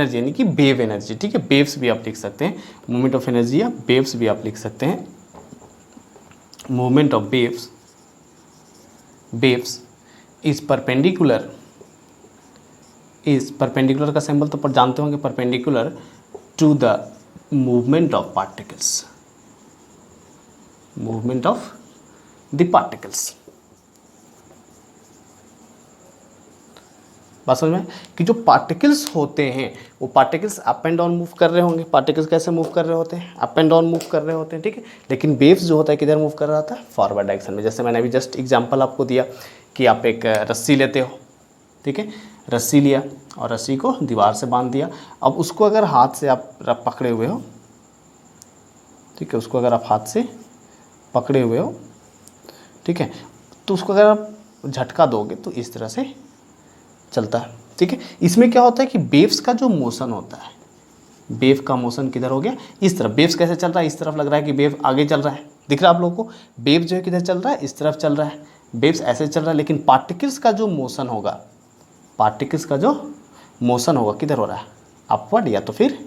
यानी कि वेव एनर्जी, ठीक है। वेव्स भी आप लिख सकते हैं, मूवमेंट ऑफ एनर्जी या वेव्स भी आप लिख सकते हैं। Movement of waves is perpendicular का सिंबल तो पर जानते होंगे, perpendicular to the movement of particles, बात समझ में, कि जो पार्टिकल्स होते हैं वो particles up and down move कर रहे होंगे। पार्टिकल्स कैसे मूव कर रहे होते हैं, अप एंड डाउन मूव कर रहे होते हैं, ठीक है। लेकिन वेव्स जो होता है किधर मूव कर रहा था, फॉरवर्ड डायरेक्शन में। जैसे मैंने अभी जस्ट एग्जांपल आपको दिया कि आप एक रस्सी लेते हो, ठीक है, रस्सी लिया और रस्सी को दीवार से बांध दिया। अब उसको अगर हाथ से आप पकड़े हुए हो, ठीक है, उसको अगर आप हाथ से पकड़े हुए हो, ठीक है, तो उसको अगर आप झटका दोगे तो इस तरह से चलता है, ठीक है। इसमें क्या होता है कि वेव्स का जो मोशन होता है, वेव का मोशन किधर हो गया, इस तरफ। वेव्स कैसे चल रहा है, इस तरफ लग रहा है कि वेव आगे चल रहा है, दिख रहा है आप लोगों को, वेव जो है किधर चल रहा है, इस तरफ चल रहा है, वेव्स ऐसे चल रहा है। लेकिन पार्टिकल्स का जो मोशन होगा, किधर हो रहा है, अपवर्ड या तो फिर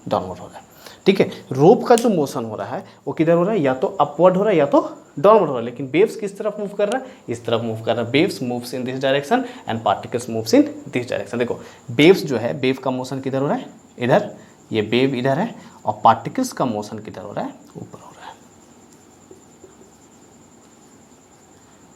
डाउनवर्ड हो रहा है, ठीक है। रोप का जो मोशन हो रहा है वो किधर हो रहा है, या तो अपवर्ड हो रहा है या तो डाउनवर्ड हो रहा है। लेकिन वेव्स किस तरफ मूव कर रहा है, इस तरफ मूव कर रहा है। Waves moves in this direction and particles moves in this direction. देखो वेव्स जो है, वेव का मोशन किधर हो रहा है, इधर, ये वेव इधर है, और पार्टिकल्स का मोशन किधर हो रहा है, ऊपर हो रहा है,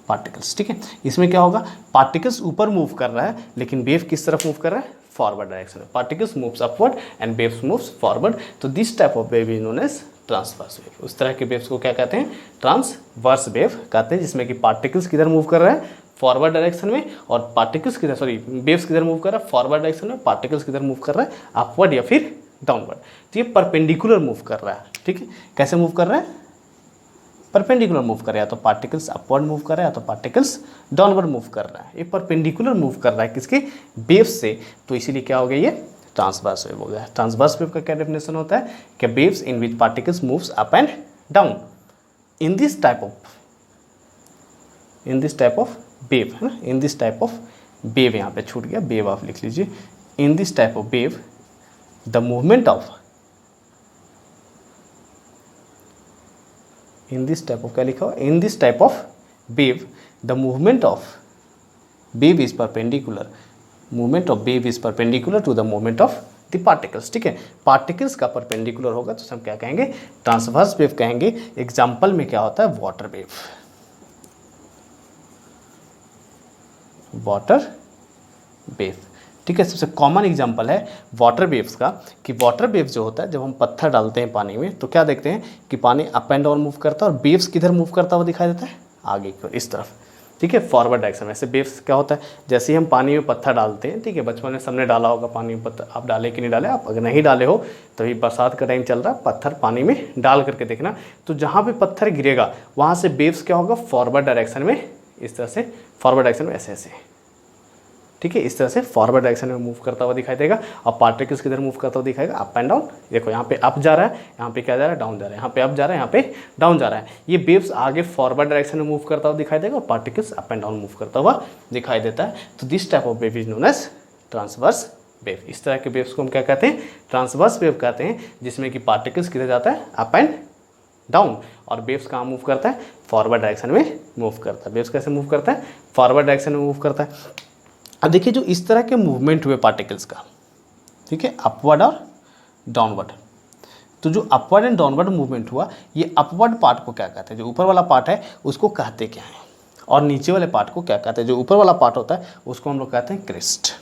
पार्टिकल्स, ठीक है। इसमें क्या होगा, पार्टिकल्स ऊपर मूव कर रहा है, लेकिन वेव किस तरफ मूव कर रहा है, फॉरवर्ड डायरेक्शन में। Particles moves upward and waves moves forward. तो this type of wave is known as transverse wave. उस तरह के वेव्स को क्या कहते हैं, ट्रांसवर्स वेव कहते हैं, जिसमें कि पार्टिकल्स किधर मूव कर रहा है, फॉरवर्ड डायरेक्शन में, और पार्टिकल्स किधर, वेव्स किधर मूव कर रहा है, फॉरवर्ड डायरेक्शन में, पार्टिकल्स किधर मूव कर रहा है, अपवर्ड या फिर डाउनवर्ड। तो ये परपेंडिकुलर मूव कर रहा है, ठीक है। कैसे मूव कर रहा है, परपेंडिकुलर मूव कर रहा है, या तो पार्टिकल्स अपवर्ड मूव कर रहा है, या तो पार्टिकल्स डाउनवर्ड मूव कर रहा है। ये परपेंडिकुलर मूव कर रहा है किसके, वेव्स से। तो इसीलिए क्या हो गया, ये ट्रांसवर्स वेव हो गया। ट्रांसवर्स वेव का क्या डेफिनेशन होता है कि waves in which particles moves up and down in this type of wave, है ना, in this type of wave, यहाँ पे छूट गया वेव, आप लिख लीजिए, in this type of wave the movement of, in this type of, क्या लिखा हुआ, in this type of wave the movement of wave is perpendicular, movement of wave is perpendicular to the movement of the particles. ठीक है, particles का perpendicular होगा तो हम क्या कहेंगे, ट्रांसवर्स वेव कहेंगे। एग्जाम्पल में क्या होता है, वाटर वेव, वाटर वेव। ठीक है, सबसे कॉमन एग्जांपल है वाटर वेव्स का, कि वाटर वेव जो होता है जब हम पत्थर डालते हैं पानी में तो क्या देखते हैं कि पानी अप एंड डाउन मूव करता है, और वेव्स किधर मूव करता हुआ दिखाई देता है, आगे की ओर, इस तरफ। ठीक है, फॉरवर्ड डायरेक्शन में। ऐसे वेव्स क्या होता है, जैसे ही हम पानी में पत्थर डालते हैं, ठीक है, बचपन में सबने डाला होगा पानी में पत्थर, आप डाले कि नहीं डाले, आप अगर नहीं डाले हो तो अभी बरसात का टाइम चल रहा है, पत्थर पानी में डाल करके देखना, तो जहाँ पे पत्थर गिरेगा वहाँ से वेव्स क्या होगा, फॉरवर्ड डायरेक्शन में, इस तरह से फॉरवर्ड डायरेक्शन में, ऐसे ऐसे। ठीक है, इस तरह से फॉरवर्ड डायरेक्शन में मूव करता हुआ दिखाई देगा। और पार्टिकल्स किधर मूव करता हुआ दिखाएगा, अप एंड डाउन। देखो यहाँ पे अप जा रहा है, यहाँ पे क्या जा रहा है, डाउन जा रहा है, यहाँ पे अप जा रहा है, यहाँ पे डाउन जा रहा है। ये वेव्स आगे फॉरवर्ड डायरेक्शन में मूव करता हुआ दिखाई देगा, और particles up and down move करता हुआ दिखाई देता है। तो this type of wave is known as transverse wave. इस तरह के वेव्स को हम क्या कहते हैं, ट्रांसवर्स वेव कहते हैं, जिसमें कि पार्टिकल्स किधर जाता है, अप एंड डाउन, और वेव्स कहाँ मूव करता है, फॉरवर्ड डायरेक्शन में मूव करता है। वेव्स कैसे मूव करता है, फॉरवर्ड डायरेक्शन में मूव करता है। अब देखिए जो इस तरह के मूवमेंट हुए पार्टिकल्स का, ठीक है, अपवर्ड और डाउनवर्ड, तो जो अपवर्ड एंड डाउनवर्ड मूवमेंट हुआ, ये अपवर्ड पार्ट को क्या कहते हैं, जो ऊपर वाला पार्ट है उसको कहते क्या है, और नीचे वाले पार्ट को क्या कहते हैं, जो ऊपर वाला पार्ट होता है उसको हम लोग कहते हैं क्रेस्ट।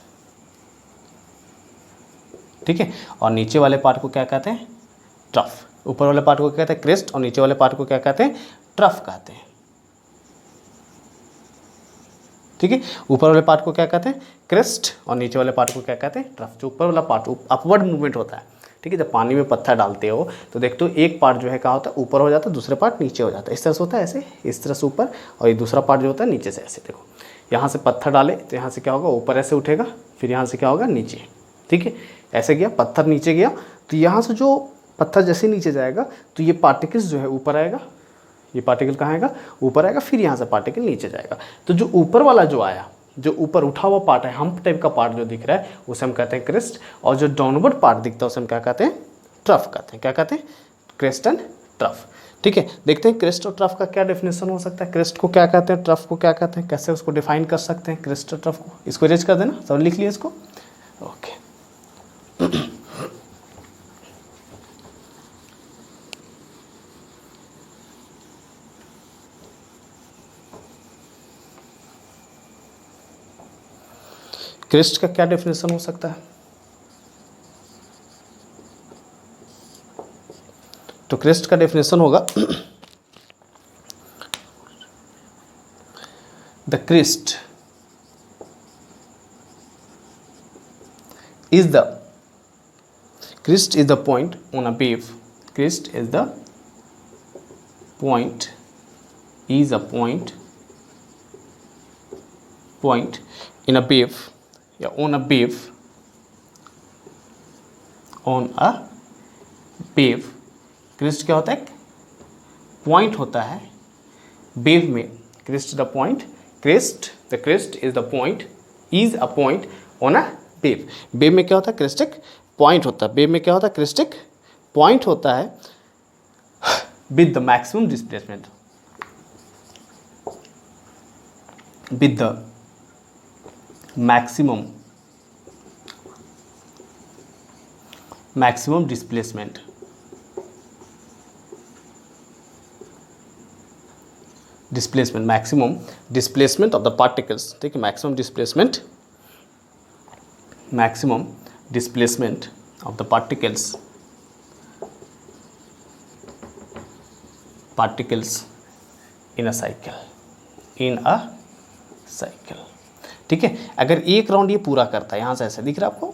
ठीक है, और नीचे वाले पार्ट को क्या कहते हैं, ट्रफ। ऊपर वाले पार्ट को क्या कहते हैं क्रेस्ट, और नीचे वाले पार्ट को क्या कहते हैं, ट्रफ कहते हैं। ठीक है, ऊपर वाले पार्ट को क्या कहते हैं क्रेस्ट, और नीचे वाले पार्ट को क्या कहते हैं ट्रफ। जो ऊपर वाला पार्ट अपवर्ड मूवमेंट होता है, ठीक है, जब पानी में पत्थर डालते हो तो देखते हो एक पार्ट जो है क्या होता है, ऊपर हो जाता है, दूसरे पार्ट नीचे हो जाता है, इस तरह से होता है, ऐसे इस तरह से ऊपर, और ये दूसरा पार्ट जो होता है नीचे से ऐसे। देखो यहाँ से पत्थर डाले तो यहाँ से क्या होगा, ऊपर ऐसे उठेगा, फिर यहाँ से क्या होगा, नीचे। ठीक है, ऐसे गया पत्थर, नीचे गया, तो यहाँ से जो पत्थर जैसे नीचे जाएगा तो ये पार्टिकल्स जो है ऊपर आएगा, ये पार्टिकल कहाँ आएगा, ऊपर आएगा, फिर यहाँ से पार्टिकल नीचे जाएगा। तो जो ऊपर वाला जो आया, जो ऊपर उठा हुआ पार्ट है, हम्प टाइप का पार्ट जो दिख रहा है, उसे हम कहते हैं क्रेस्ट, और जो डाउनवर्ड पार्ट दिखता है उसे हम क्या कहते हैं, ट्रफ कहते हैं। क्या कहते हैं, क्रेस्ट एंड ट्रफ। ठीक है, देखते हैं क्रेस्ट और ट्रफ का क्या डेफिनेशन हो सकता है, क्रेस्ट को क्या कहते हैं, ट्रफ को क्या कहते हैं, कैसे उसको डिफाइन कर सकते हैं क्रेस्ट और ट्रफ को। इसको इरेज कर देना, सब लिख लिया इसको, ओके। क्रेस्ट का क्या डेफिनेशन हो सकता है, तो क्रेस्ट का डेफिनेशन होगा the crest is the point on a wave, crest is the point, is a point in a wave, या on a wave, on a wave. Crest क्या होता है, पॉइंट होता है वेव में, crest the point, crest the crest is the point, is a point on a wave. Wave में क्या होता है, क्रेस्टिक पॉइंट होता है, वेव में क्या होता है, क्रेस्टिक पॉइंट होता है with the maximum displacement, with the maximum displacement, maximum displacement of the particles। ठीक है, maximum displacement of the particles in a cycle। ठीक है, अगर एक राउंड ये पूरा करता है, यहाँ से ऐसे दिख रहा है आपको,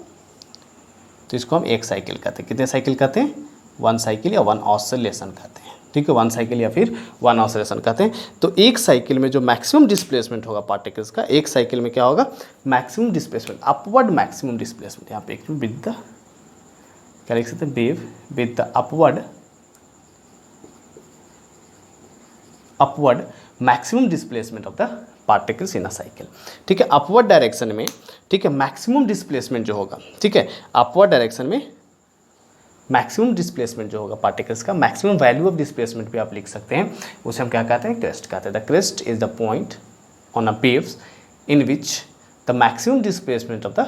तो इसको हम एक साइकिल कहते हैं। कितने साइकिल कहते हैं, 1 साइकिल या 1 ऑसिलेशन कहते हैं। ठीक है, 1 साइकिल या फिर 1 ऑसिलेशन कहते हैं। तो एक साइकिल में जो मैक्सिमम डिस्प्लेसमेंट होगा पार्टिकल्स का, एक साइकिल में क्या होगा, maximum displacement, upward maximum displacement, यहाँ पे एक विद द, क्या लिख सकते हैं, wave with the upward maximum displacement of the particles in a cycle. ठीक है, अपवर्ड डायरेक्शन में, ठीक है, मैक्सिमम डिस्प्लेसमेंट जो होगा, ठीक है, अपवर्ड डायरेक्शन में मैक्सिमम डिस्प्लेसमेंट जो होगा पार्टिकल्स का, मैक्सिमम वैल्यू ऑफ डिस्प्लेसमेंट भी आप लिख सकते हैं, उसे हम क्या कहते हैं, क्रेस्ट कहते हैं। The crest is the point on a waves in which the maximum displacement of the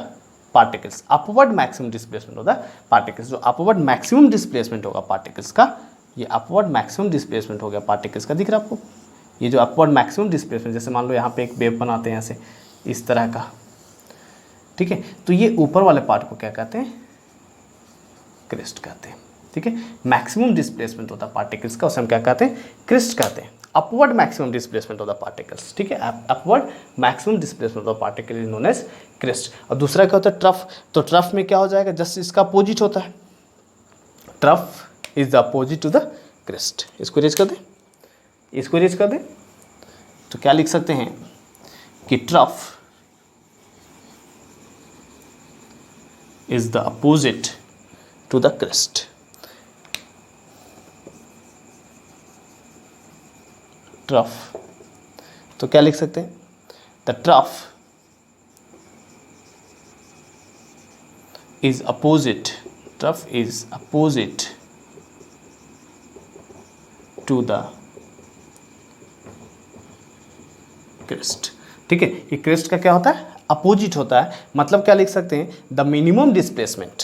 particles, upward maximum displacement of the particles, जो अपवर्ड मैक्सिमम डिस्प्लेसमेंट होगा पार्टिकल्स का, ये अपवर्ड मैक्सिमम डिस्प्लेसमेंट हो गया पार्टिकल्स का, दिख रहा है आपको, ये जो अपवर्ड मैक्सिमम डिस्प्लेसमेंट, जैसे मान लो यहाँ पे एक वेव बनाते हैं ऐसे इस तरह का, ठीक है, तो ये ऊपर वाले पार्ट को क्या कहते हैं, क्रेस्ट कहते हैं। ठीक है, मैक्सिमम डिस्प्लेसमेंट होता है पार्टिकल्स का, उसे हम क्या कहते हैं, क्रेस्ट कहते हैं। Upward maximum displacement of the particles, ठीक है, upward maximum displacement of the particle is known as crest. और दूसरा क्या होता है, ट्रफ। तो ट्रफ में क्या हो जाएगा, जस्ट इसका अपोजिट होता है, trough is the opposite to the crest. इसको रेज कर दें, इसको रेज कर दें, तो क्या लिख सकते हैं कि trough is the opposite to the crest. Trough, तो क्या लिख सकते हैं, the trough is opposite, trough is opposite to the crest. ठीक है, ये क्रेस्ट का क्या होता है, अपोजिट होता है, मतलब क्या लिख सकते हैं, द मिनिमम डिस्प्लेसमेंट,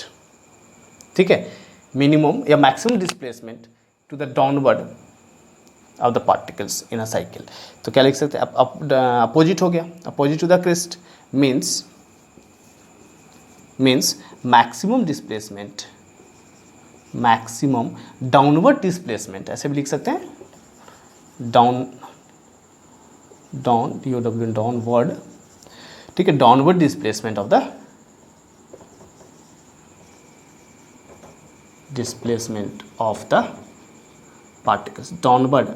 ठीक है, मिनिमम या maximum displacement to the downward of the particles in a cycle. तो क्या लिख सकते हैं, अपोजिट हो गया, opposite to the crest means maximum displacement, maximum downward displacement, ऐसे भी लिख सकते हैं, डाउनवर्ड, ठीक है, downward displacement of the particles, downward,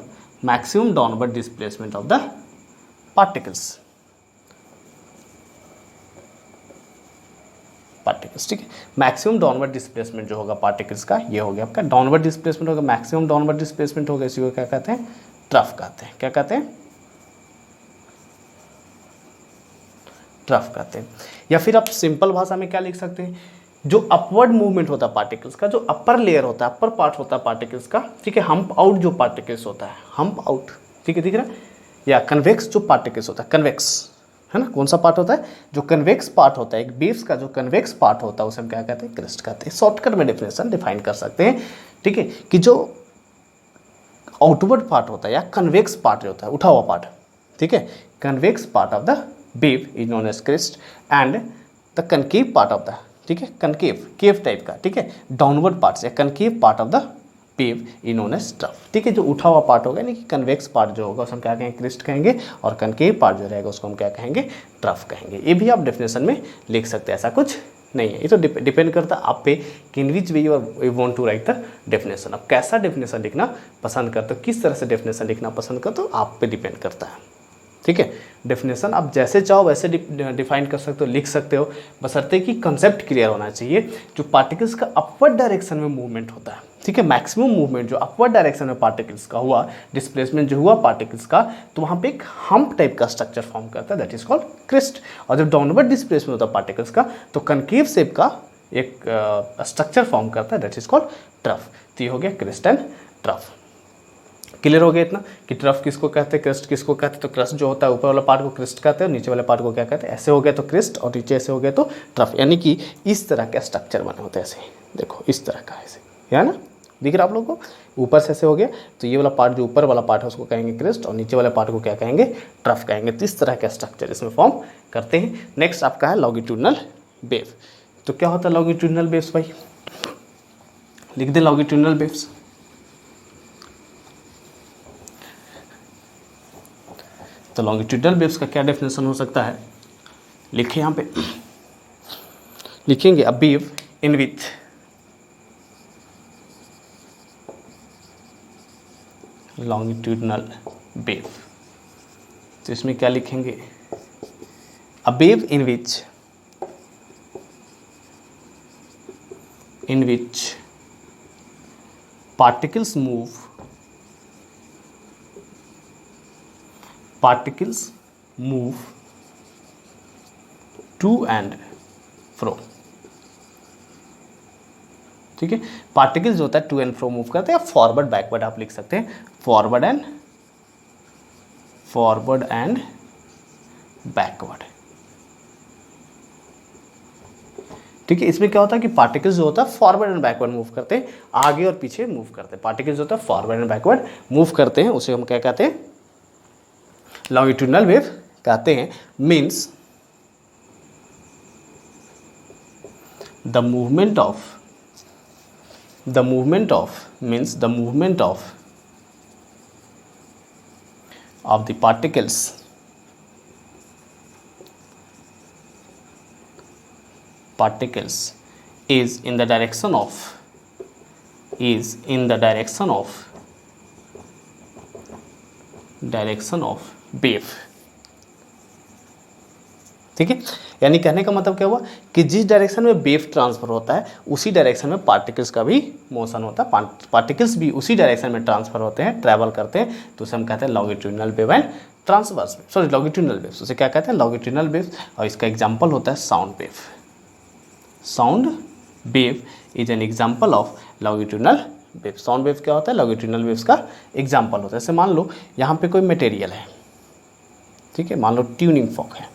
maximum downward displacement of the particles, ठीक है, मैक्सिमम डाउनवर्ड डिस्प्लेसमेंट जो होगा पार्टिकल्स का, ये हो गया आपका डाउनवर्ड डिस्प्लेसमेंट होगा, मैक्सिमम डाउनवर्ड डिस्प्लेसमेंट होगा, इसी को क्या कहते हैं, ट्रफ कहते हैं। क्या कहते हैं, ट्रफ कहते हैं। या फिर आप सिंपल भाषा में क्या लिख सकते हैं, जो अपवर्ड मूवमेंट होता है पार्टिकल्स का, जो अपर लेयर होता है, अपर पार्ट होता है पार्टिकल्स का, ठीक है, हम्प आउट जो पार्टिकल्स होता है, हम्प आउट, ठीक है, दिख रहा है, या कन्वेक्स जो पार्टिकल्स होता है, कन्वेक्स है ना, कौन सा पार्ट होता है, जो कन्वेक्स पार्ट होता है, एक वेव्स का जो कन्वेक्स पार्ट होता है, उसे हम क्या कहते हैं, क्रेस्ट कहते हैं। शॉर्टकट में डेफिनेशन डिफाइन कर सकते हैं, ठीक है, कि जो आउटवर्ड पार्ट होता है या कन्वेक्स पार्ट होता है, उठा हुआ पार्ट, ठीक है, convex part of the wave is known as crest and the concave part of the, ठीक है, कनकेव, केव टाइप का, ठीक है, डाउनवर्ड पार्ट या concave part of the wave is known as trough. ठीक है, जो उठा हुआ पार्ट होगा यानी कि कन्वेक्स पार्ट जो होगा उसको हम क्या कहेंगे, क्रेस्ट कहेंगे, और कनकेव पार्ट जो रहेगा उसको हम क्या कहेंगे, ट्रफ कहेंगे। ये भी आप डेफिनेशन में लिख सकते हैं, ऐसा कुछ नहीं है, ये तो डिपेंड करता है आप पे कि in which way you want to write the definition. आप कैसा डेफिनेशन लिखना पसंद करते हो, किस तरह से डेफिनेशन लिखना पसंद करते हो, आप पे डिपेंड करता है। ठीक है, डेफिनेशन आप जैसे चाहो वैसे डिफाइन कर सकते हो, लिख सकते हो, बशर्ते कि कंसेप्ट क्लियर होना चाहिए। जो पार्टिकल्स का अपवर्ड डायरेक्शन में मूवमेंट होता है, ठीक है, मैक्सिमम मूवमेंट जो अपवर्ड डायरेक्शन में पार्टिकल्स का हुआ, डिस्प्लेसमेंट जो हुआ पार्टिकल्स का, तो वहाँ पे एक हम्प टाइप का स्ट्रक्चर फॉर्म करता है, दैट इज कॉल्ड क्रेस्ट। और जब डाउनवर्ड डिस्प्लेसमेंट होता है पार्टिकल्स का, तो कनकेव शेप का एक स्ट्रक्चर फॉर्म करता है, दैट इज कॉल्ड ट्रफ। तो ये हो गया क्रेस्ट एंड ट्रफ। क्लियर हो गया इतना कि ट्रफ किसको कहते हैं, क्रेस्ट किसको कहते हैं। तो क्रेस्ट जो होता है ऊपर वाला पार्ट को क्रेस्ट कहते हैं, नीचे वाले पार्ट को क्या कहते हैं, ऐसे हो गया तो क्रेस्ट और नीचे ऐसे हो गया तो ट्रफ। यानी कि इस तरह का स्ट्रक्चर बने होते हैं, ऐसे देखो इस तरह का, ऐसे है ना, दिख रहा आप लोगों को, ऊपर से ऐसे हो गया। तो ये वाला पार्ट जो ऊपर वाला पार्ट है उसको कहेंगे क्रेस्ट और नीचे वाले पार्ट को क्या कहेंगे, ट्रफ कहेंगे। तो इस तरह का स्ट्रक्चर इसमें फॉर्म करते हैं। नेक्स्ट आपका है लॉन्गिट्यूडिनल वेव। तो क्या होता है लॉन्गिट्यूडिनल वेव्स भाई, लिख दे लॉन्गिट्यूडिनल वेव्स। तो लॉन्गिट्यूडिनल वेव्स का क्या डेफिनेशन हो सकता है, लिखे यहाँ पे, लिखेंगे a wave in with longitudinal wave. तो इसमें क्या लिखेंगे, a wave in which particles move to and fro। ठीक है, पार्टिकल्स जो होता है टू एंड फ्रो मूव करते हैं, फॉरवर्ड बैकवर्ड आप लिख सकते हैं, फॉरवर्ड एंड बैकवर्ड। ठीक है, इसमें क्या होता है कि पार्टिकल्स जो होता है फॉरवर्ड एंड बैकवर्ड मूव करते हैं, आगे और पीछे मूव करते हैं। पार्टिकल्स जो होता है फॉरवर्ड एंड बैकवर्ड मूव करते हैं, उसे हम क्या कहते हैं, लॉन्गिट्यूडनल वेव कहते हैं। Means the movement of the particles is in the direction of wave। ठीक है, यानी कहने का मतलब क्या हुआ कि जिस डायरेक्शन में वेव ट्रांसफर होता है उसी डायरेक्शन में पार्टिकल्स का भी मोशन होता है, पार्टिकल्स भी उसी डायरेक्शन में ट्रांसफर होते हैं, ट्रैवल करते हैं, तो उसे हम कहते हैं longitudinal wave and transverse wave. Sorry, longitudinal wave, उसे क्या कहते हैं, लॉन्गिट्यूडनल वेव। और इसका एग्जाम्पल होता है sound wave. Sound wave is an example of longitudinal wave. Sound wave क्या होता है, लॉन्गिट्यूडनल वेव्स का एग्जाम्पल होता है। जैसे मान लो यहाँ पे कोई मटेरियल है, ठीक है, मान लो ट्यूनिंग फॉर्क है,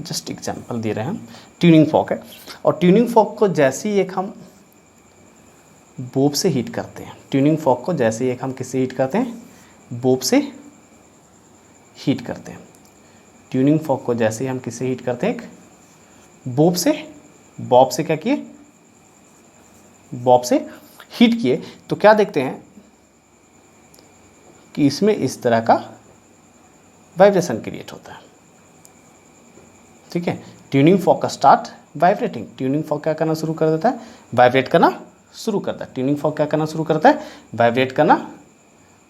जस्ट एग्जाम्पल दे रहे हैं हम, ट्यूनिंग फॉर्क है, और ट्यूनिंग फॉर्क को जैसे ही एक हम बोब से हीट करते हैं, ट्यूनिंग फॉर्क को जैसे ही एक हम किससे हीट करते हैं, बोब से हीट करते हैं। ट्यूनिंग फॉर्क को जैसे ही हम किससे हीट करते हैं, एक बोब से क्या किए, बॉब से हीट किए, तो क्या देखते हैं कि इसमें इस तरह का वाइब्रेशन क्रिएट होता है। ठीक है, ट्यूनिंग फॉर्क का स्टार्ट वाइब्रेटिंग, ट्यूनिंग फॉर्क क्या करना शुरू कर देता है, वाइब्रेट करना शुरू करता है। ट्यूनिंग फॉर्क क्या करना शुरू करता है, वाइब्रेट करना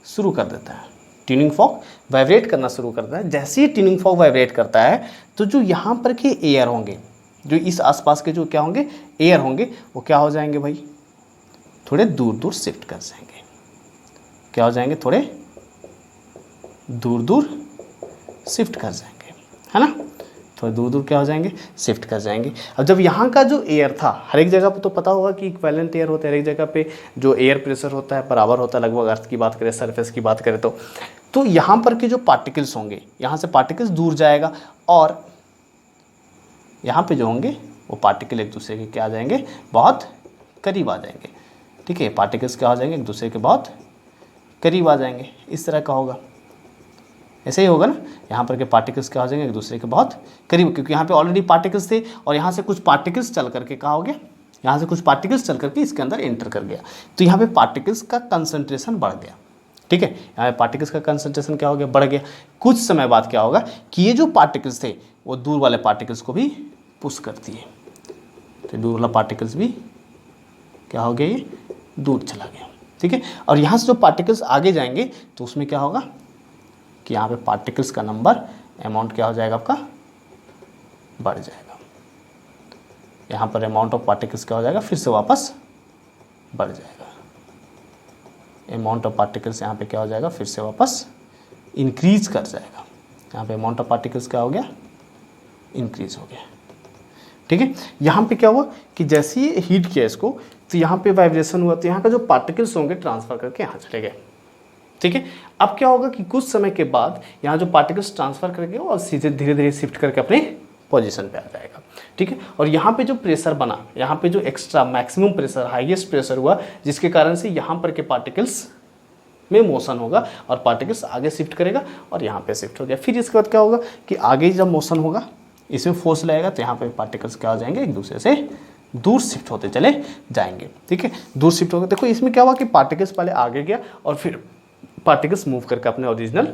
शुरू कर देता है। ट्यूनिंग फॉर्क वाइब्रेट करना शुरू करता है। जैसे ही ट्यूनिंग फॉर्क वाइब्रेट करता है तो जो यहाँ पर के एयर होंगे, जो इस आसपास के जो क्या होंगे, एयर होंगे, वो क्या हो जाएंगे भाई, थोड़े दूर दूर शिफ्ट कर जाएंगे। क्या हो जाएंगे, थोड़े दूर दूर शिफ्ट कर जाएंगे, है ना, थोड़े दूर दूर क्या हो जाएंगे, शिफ्ट कर जाएंगे। अब जब यहाँ का जो एयर था, हर एक जगह पे तो पता होगा कि इक्विवेलेंट एयर होता है, हर एक जगह पे जो एयर प्रेशर होता है बराबर होता है, लगभग अर्थ की बात करें, सरफेस की बात करें तो यहाँ पर के जो पार्टिकल्स होंगे, यहाँ से पार्टिकल्स दूर जाएगा, और यहाँ पे जो होंगे वो पार्टिकल एक दूसरे के क्या आ जाएंगे, बहुत करीब आ जाएंगे। ठीक है, पार्टिकल्स क्या हो जाएंगे, एक दूसरे के बहुत करीब आ जाएंगे। इस तरह का होगा, ऐसे ही होगा ना, यहाँ पर के पार्टिकल्स क्या हो जाएंगे, एक दूसरे के बहुत करीब, क्योंकि यहाँ पे ऑलरेडी पार्टिकल्स थे और यहाँ से कुछ पार्टिकल्स चल करके कहाँ हो गया, यहाँ से कुछ पार्टिकल्स चल करके इसके अंदर एंटर कर गया, तो यहाँ पे पार्टिकल्स का कंसंट्रेशन बढ़ गया। ठीक है, यहाँ पे पार्टिकल्स का कंसंट्रेशन क्या हो गया, बढ़ गया। कुछ समय बाद क्या होगा कि ये जो पार्टिकल्स थे वो दूर वाले पार्टिकल्स को भी पुश करती है, तो दूर वाला पार्टिकल्स भी क्या हो गया, ये दूर चला गया। ठीक है, और यहाँ से जो पार्टिकल्स आगे जाएंगे तो उसमें क्या होगा कि यहाँ पे पार्टिकल्स का नंबर, अमाउंट क्या हो जाएगा, आपका बढ़ जाएगा। यहाँ पर अमाउंट ऑफ पार्टिकल्स क्या हो जाएगा, फिर से वापस बढ़ जाएगा। अमाउंट ऑफ पार्टिकल्स यहाँ पे क्या हो जाएगा, फिर से वापस इंक्रीज कर जाएगा। यहाँ पे अमाउंट ऑफ पार्टिकल्स क्या हो गया, इंक्रीज हो गया। ठीक है, यहाँ पे क्या हुआ कि जैसे ही हीट किया इसको, तो यहाँ पे वाइब्रेशन हुआ, तो यहाँ का जो पार्टिकल्स होंगे ट्रांसफर करके यहाँ चले गए। ठीक है, अब क्या होगा कि कुछ समय के बाद यहाँ जो पार्टिकल्स ट्रांसफर करके और सीधे धीरे धीरे शिफ्ट करके अपने पोजीशन पे आ जाएगा। ठीक है, और यहाँ पे जो प्रेशर बना, यहाँ पे जो extra maximum pressure, highest pressure हुआ, जिसके कारण से यहाँ पर के पार्टिकल्स में मोशन होगा और पार्टिकल्स आगे शिफ्ट करेगा और यहाँ पे शिफ्ट हो गया। फिर इसके बाद क्या होगा कि आगे जब मोशन होगा, इसमें फोर्स लगेगा, तो यहाँ पे पार्टिकल्स क्या हो जाएंगे, एक दूसरे से दूर शिफ्ट होते चले जाएंगे। ठीक है, दूर शिफ्ट हो गए। देखो इसमें क्या हुआ कि पार्टिकल्स पहले आगे गया और फिर पार्टिकल्स मूव करके अपने ओरिजिनल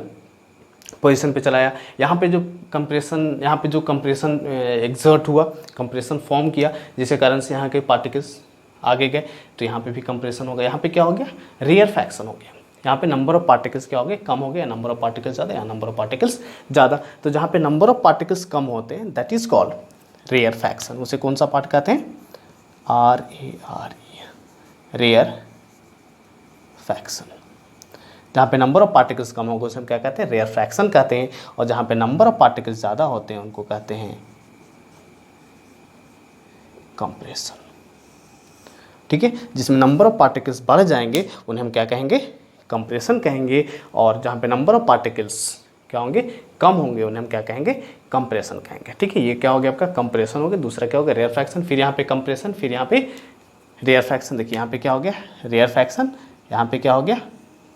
पोजीशन पे चलाया। यहाँ पे जो कंप्रेशन एग्जर्ट हुआ, कंप्रेशन फॉर्म किया, जिसके कारण से यहाँ के पार्टिकल्स आगे गए, तो यहाँ पे भी कंप्रेशन हो गया। यहाँ पे क्या हो गया, रेयरफैक्शन हो गया। यहाँ पे नंबर ऑफ पार्टिकल्स क्या हो गए, कम हो गए, या नंबर ऑफ पार्टिकल्स ज़्यादा, या नंबर ऑफ पार्टिकल्स ज़्यादा। तो जहाँ पे नंबर ऑफ पार्टिकल्स कम होते हैं that is called rarefaction. उसे कौन सा पार्ट कहते हैं, RARE, रेयर फ्रैक्शन। जहाँ पे नंबर ऑफ पार्टिकल्स कम होगा उसे हम क्या कहते हैं, रेयर फ्रैक्शन कहते हैं। और जहाँ पे नंबर ऑफ पार्टिकल्स ज़्यादा होते हैं उनको कहते हैं कंप्रेशन। ठीक है, जिसमें नंबर ऑफ पार्टिकल्स बढ़ जाएंगे उन्हें हम क्या कहेंगे, कंप्रेशन कहेंगे। और जहाँ पे नंबर ऑफ पार्टिकल्स क्या होंगे, कम होंगे, उन्हें हम क्या कहेंगे, कंप्रेशन कहेंगे। ठीक है, ये क्या हो गया आपका, कंप्रेशन हो गया। दूसरा क्या हो गया, रेयर फ्रैक्शन। फिर यहाँ पे कंप्रेशन, फिर यहाँ पे रेयर फ्रैक्शन। देखिए यहाँ पे क्या हो गया, रेयर फ्रैक्शन, यहाँ पे क्या हो गया,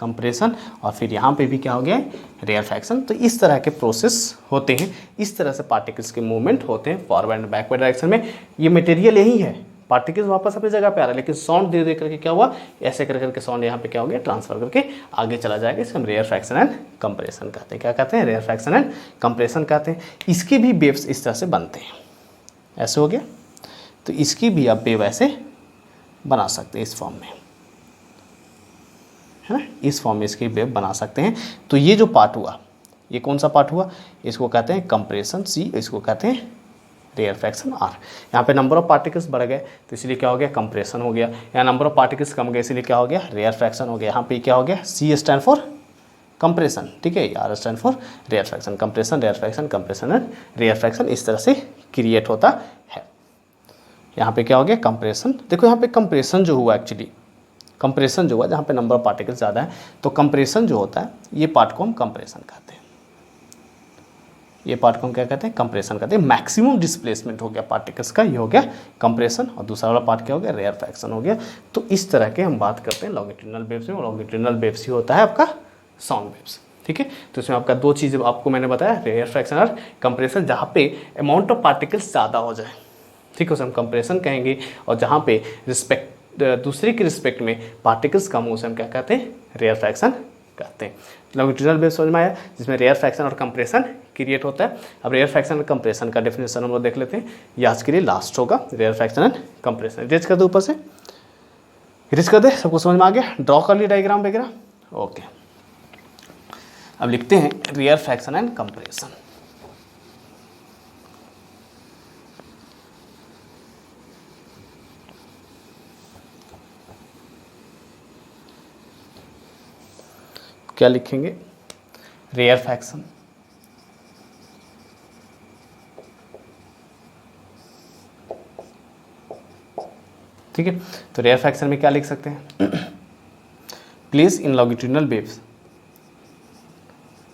कंप्रेशन, और फिर यहाँ पे भी क्या हो गया, रेयर फ्रैक्शन। तो इस तरह के प्रोसेस होते हैं, इस तरह से पार्टिकल्स के मूवमेंट होते हैं फॉरवर्ड एंड बैकवर्ड डायरेक्शन में। ये मटेरियल यही है, पार्टिकल्स वापस अपनी जगह पे आ रहा है, लेकिन साउंड धीरे धीरे करके क्या हुआ, ऐसे कर करके साउंड यहाँ पे क्या हो गया, ट्रांसफर करके आगे चला जाएगा। इसे हम रेयर फ्रैक्शन एंड कंप्रेशन कहते हैं। क्या कहते हैं, रेयर फ्रैक्शन एंड कंप्रेशन कहते हैं। इसके भी वेव्स इस तरह से बनते हैं, ऐसे हो गया। तो इसकी भी आप वेव ऐसे बना सकते हैं, इस फॉर्म में, है ना, इस फॉर्म में इसकी वेव बना सकते हैं। तो ये जो पार्ट हुआ, ये कौन सा पार्ट हुआ, इसको कहते हैं कंप्रेशन C, इसको कहते हैं रेयर फ्रैक्शन R। यहाँ पे नंबर ऑफ पार्टिकल्स बढ़ गए तो इसलिए क्या हो गया, कंप्रेशन हो गया। यहाँ नंबर ऑफ पार्टिकल्स कम गए इसलिए क्या हो गया, रेयर फ्रैक्शन हो गया। यहाँ पे क्या हो गया, C स्टैंड फॉर कंप्रेशन, ठीक है, R stand for rarefaction. Compression, rarefaction, compression and rarefaction इस तरह से क्रिएट होता है। यहाँ पे क्या हो गया, कंप्रेशन। देखो यहाँ पे कंप्रेशन जो हुआ, एक्चुअली कंप्रेशन जो हुआ, जहाँ पे नंबर ऑफ पार्टिकल्स ज़्यादा है, तो कंप्रेशन जो होता है ये पार्ट को हम कंप्रेशन कहते हैं। ये पार्ट को हम क्या कहते हैं, कंप्रेशन कहते हैं। मैक्सिमम डिस्प्लेसमेंट हो गया पार्टिकल्स का, ये हो गया कंप्रेशन। और दूसरा वाला पार्ट क्या हो गया, रेयर फ्रैक्शन हो गया। तो इस तरह के हम बात करते हैं लॉन्गिट्यूडिनल वेव्स में। लॉन्गिट्यूडिनल वेव्स ही होता है आपका साउंड वेव्स। ठीक है, तो इसमें आपका दो चीज़ें आपको मैंने बताया, रेयर फ्रैक्शन और कंप्रेशन। जहाँ पे अमाउंट ऑफ पार्टिकल्स ज़्यादा हो जाए, ठीक है, उसे हम कंप्रेशन कहेंगे। और जहाँ पे दूसरे के रिस्पेक्ट में पार्टिकल्स कम हो, उसे हम क्या कहते हैं, रेयर फ्रैक्शन कहते हैं। लॉन्गिट्यूडिनल वेव समझ में आया, जिसमें रेयर फ्रैक्शन और कंप्रेशन क्रिएट होता है। अब रेयर फ्रैक्शन और कंप्रेशन का डेफिनेशन हम लोग देख लेते हैं, ये आज के लिए लास्ट होगा, rarefaction and compression. Erase कर दे, ऊपर से इरेज कर दे, सबको समझ में आ गया, ड्रॉ कर ली डायग्राम वगैरह, ओके। अब लिखते हैं रेयर फ्रैक्शन एंड कंप्रेशन। क्या लिखेंगे, रेयर फ्रैक्शन, ठीक है। तो रेयर फ्रैक्शन में क्या लिख सकते हैं, place in longitudinal waves,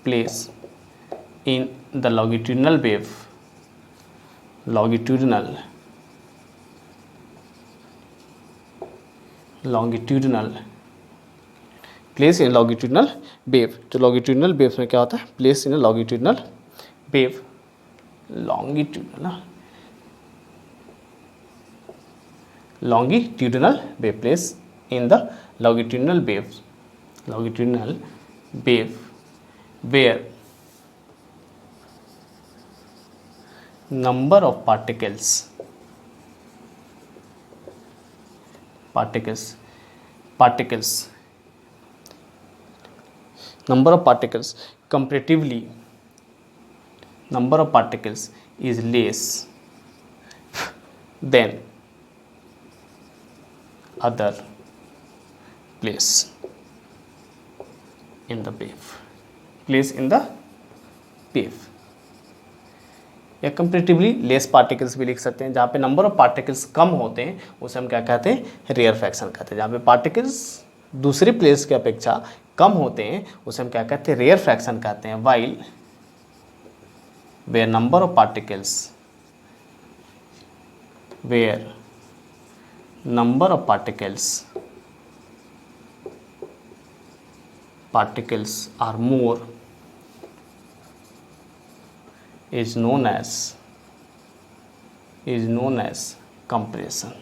place in the longitudinal wave, longitudinal place in longitudinal wave. तो लॉन्गिट्यूडिनल वेव्स में क्या होता है, place in longitudinal wave, longitudinal wave, place in the longitudinal wave where number of particles number of particles comparatively, number of particles is less than other place in the wave, place in the wave, या comparatively less particles भी लिख सकते हैं। जहाँ पे number of particles कम होते हैं उसे हम क्या कहते हैं, रेयर फ्रैक्शन कहते हैं। जहाँ पे पार्टिकल्स दूसरी प्लेस की अपेक्षा कम होते हैं उसे हम क्या कहते हैं, रेयर फ्रैक्शन कहते हैं। While where number of particles are more is known as compression।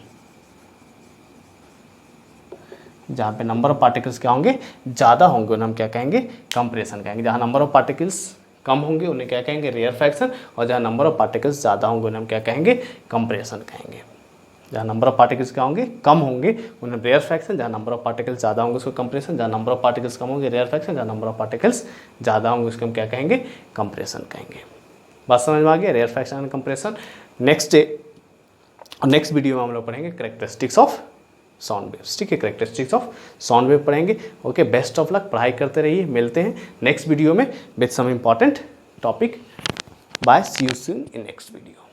जहाँ पे नंबर ऑफ पार्टिकल्स क्या होंगे, ज़्यादा होंगे, उन्हें हम क्या कहेंगे, कंप्रेशन कहेंगे। जहाँ नंबर ऑफ पार्टिकल्स कम होंगे उन्हें क्या कहेंगे, रेयर फ्रैक्शन। और जहाँ नंबर ऑफ पार्टिकल्स ज़्यादा होंगे उन्हें हम क्या कहेंगे, कंप्रेशन कहेंगे। जहाँ नंबर ऑफ पार्टिकल्स क्या होंगे, कम होंगे, उन्हें रेयर फ्रैक्शन। जहाँ नंबर ऑफ पार्टिकल्स ज़्यादा होंगे उसको कंप्रेशन। जहाँ नंबर ऑफ पार्टिकल्स कम होंगे रेयर फ्रैक्शन। जहाँ नंबर ऑफ पार्टिकल्स ज़्यादा होंगे उसको हम क्या कहेंगे, कंप्रेशन कहेंगे। बात समझ में आ गया, rarefaction and compression. Next video में हम लोग पढ़ेंगे करेक्टरिस्टिक्स ऑफ साउंड वेव्स। ठीक है, करेक्टरिस्टिक्स ऑफ साउंड वेव पढ़ेंगे। ओके, बेस्ट ऑफ लक, पढ़ाई करते रहिए। मिलते हैं नेक्स्ट वीडियो में with some important topic. Bye, see you soon in next video.